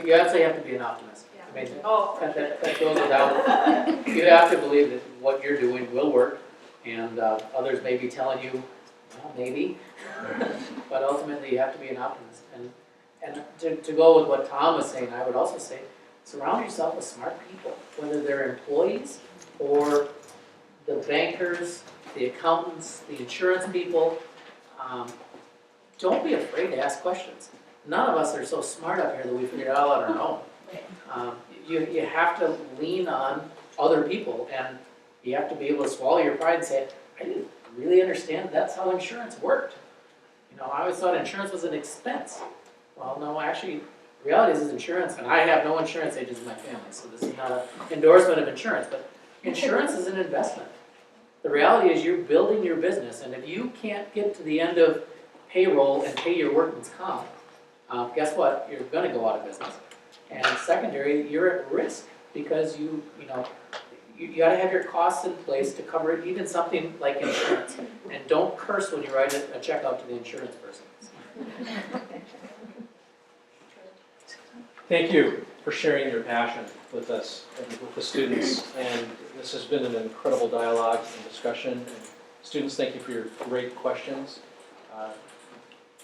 You absolutely have to be an optimist. I mean, that goes without. You have to believe that what you're doing will work, and others may be telling you, well, maybe, but ultimately you have to be an optimist. And to go with what Tom was saying, I would also say, surround yourself with smart people, whether they're employees or the bankers, the accountants, the insurance people. Don't be afraid to ask questions. None of us are so smart up here that we figure it all out on our own. You have to lean on other people, and you have to be able to swallow your pride and say, I didn't really understand that's how insurance worked. You know, I always thought insurance was an expense. Well, no, actually, the reality is insurance, and I have no insurance agents in my family, so this is not an endorsement of insurance, but insurance is an investment. The reality is you're building your business, and if you can't get to the end of payroll and pay your workman's comp, guess what? You're going to go out of business. And secondary, you're at risk because you got to have your costs in place to cover it, even something like insurance. And don't curse when you write a check out to the insurance person.
Thank you for sharing your passion with us and with the students. And this has been an incredible dialogue and discussion. And students, thank you for your great questions.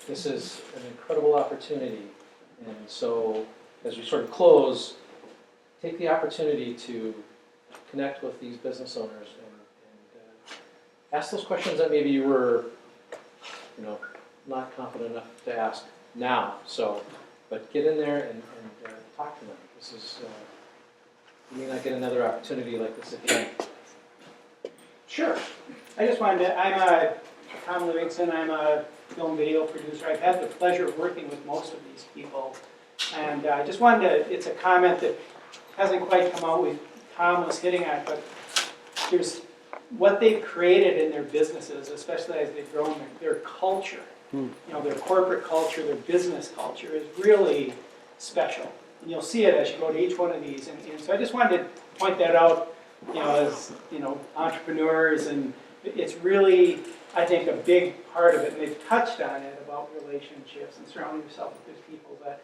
This is an incredible opportunity. And so as we sort of close, take the opportunity to connect with these business owners and ask those questions that maybe you were, not confident enough to ask now. So, but get in there and talk to them. This is, you may not get another opportunity like this again.
Sure. I just wanted to, I'm Tom Livingston, I'm a film video producer. I've had the pleasure of working with most of these people. And I just wanted to, it's a comment that hasn't quite come out. We've Tom was hitting at, but there's what they've created in their businesses, especially as they've grown, their culture, you know, their corporate culture, their business culture is really special. And you'll see it as you go to each one of these. And so I just wanted to point that out, you know, as, you know, entrepreneurs, and it's really, I think, a big part of it. And they've touched on it about relationships and surrounding yourself with good people. But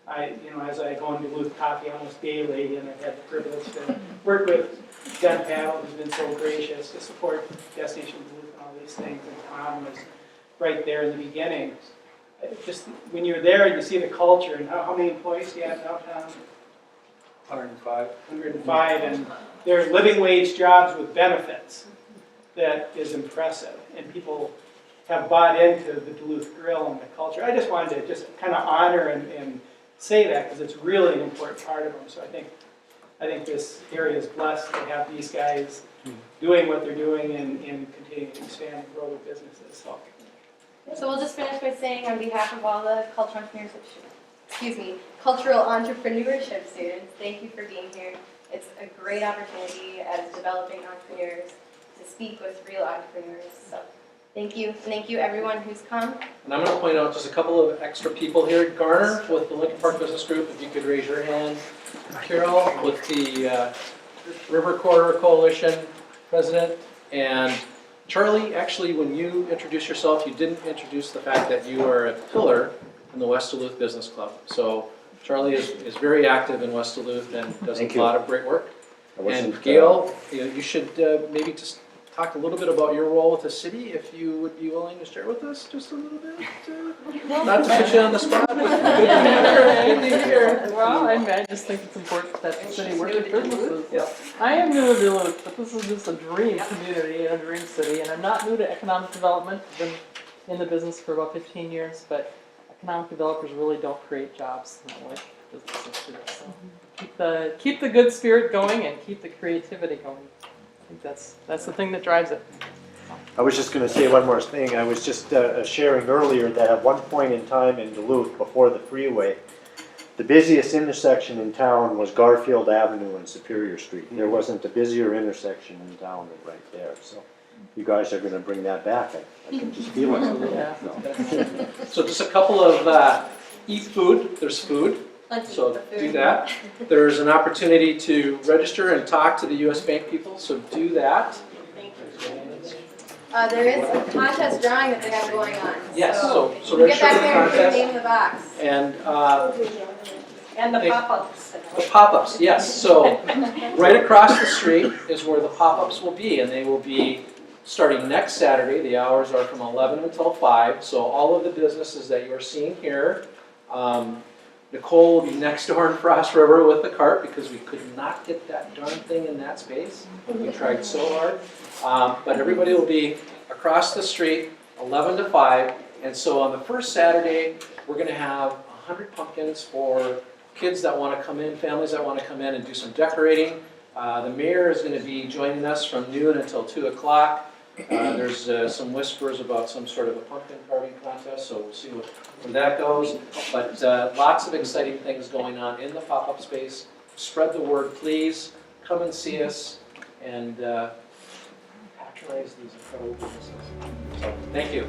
I, you know, as I go into Duluth Coffee almost daily, and I've had the privilege to work with Ben Paddle, who's been so gracious to support Destination Duluth and all these things, and Tom was right there in the beginning. Just when you're there and you see the culture, and how many employees do you have now, Tom?
105.
105, and they're living wage jobs with benefits. That is impressive, and people have bought into the Duluth Grill and the culture. I just wanted to just kind of honor and say that, because it's really an important part of them. So I think this area is blessed to have these guys doing what they're doing and continuing to expand and grow their businesses.
So we'll just finish by saying, on behalf of all the cultural entrepreneurship students, thank you for being here. It's a great opportunity as developing entrepreneurs to speak with real entrepreneurs. So thank you. Thank you everyone who's come.
And I'm going to point out just a couple of extra people here. Garner with the Lincoln Park Business Group, if you could raise your hand. Carol with the River Corridor Coalition President. And Charlie, actually, when you introduced yourself, you didn't introduce the fact that you are a pillar in the West Duluth Business Club. So Charlie is very active in West Duluth and does a lot of great work. And Gail, you should maybe just talk a little bit about your role with the city, if you would be willing to share with us just a little bit. Not to put you on the spot, but good to hear.
Well, I just think it's important that the city works with businesses. Yeah. I am new to Duluth, but this is just a dream community and a dream city, and I'm not new to economic development. I've been in the business for about 15 years, but economic developers really don't create jobs in that way. Businesses do. So keep the good spirit going and keep the creativity going. I think that's the thing that drives it.
I was just going to say one more thing. I was just sharing earlier that at one point in time in Duluth, before the freeway, the busiest intersection in town was Garfield Avenue and Superior Street. There wasn't a busier intersection in town than right there. So you guys are going to bring that back. I can just feel it.
Yeah. So just a couple of eat food. There's food. So do that. There's an opportunity to register and talk to the U.S. Bank people, so do that.
There is a contest drawing that they have going on.
Yes, so
you can get
register
back
for the
there and put your
contest.
name in the box.
And
the pop-ups.
The pop-ups, yes. So right across the street is where the pop-ups will be, and they will be starting next Saturday. The hours are from 11 until 5. So all of the businesses that you are seeing here, Nicole will be next door in Frost River with the cart because we could not get that darn thing in that space. We tried so hard. But everybody will be across the street, 11 to 5. And so on the first Saturday, we're going to have 100 pumpkins for kids that want to come in, families that want to come in and do some decorating. The mayor is going to be joining us from noon until 2 o'clock. There's some whispers about some sort of a pumpkin carving contest, so we'll see where that goes. But lots of exciting things going on in the pop-up space. Spread the word, please. Come and see us and patronize these incredible businesses. So, thank you.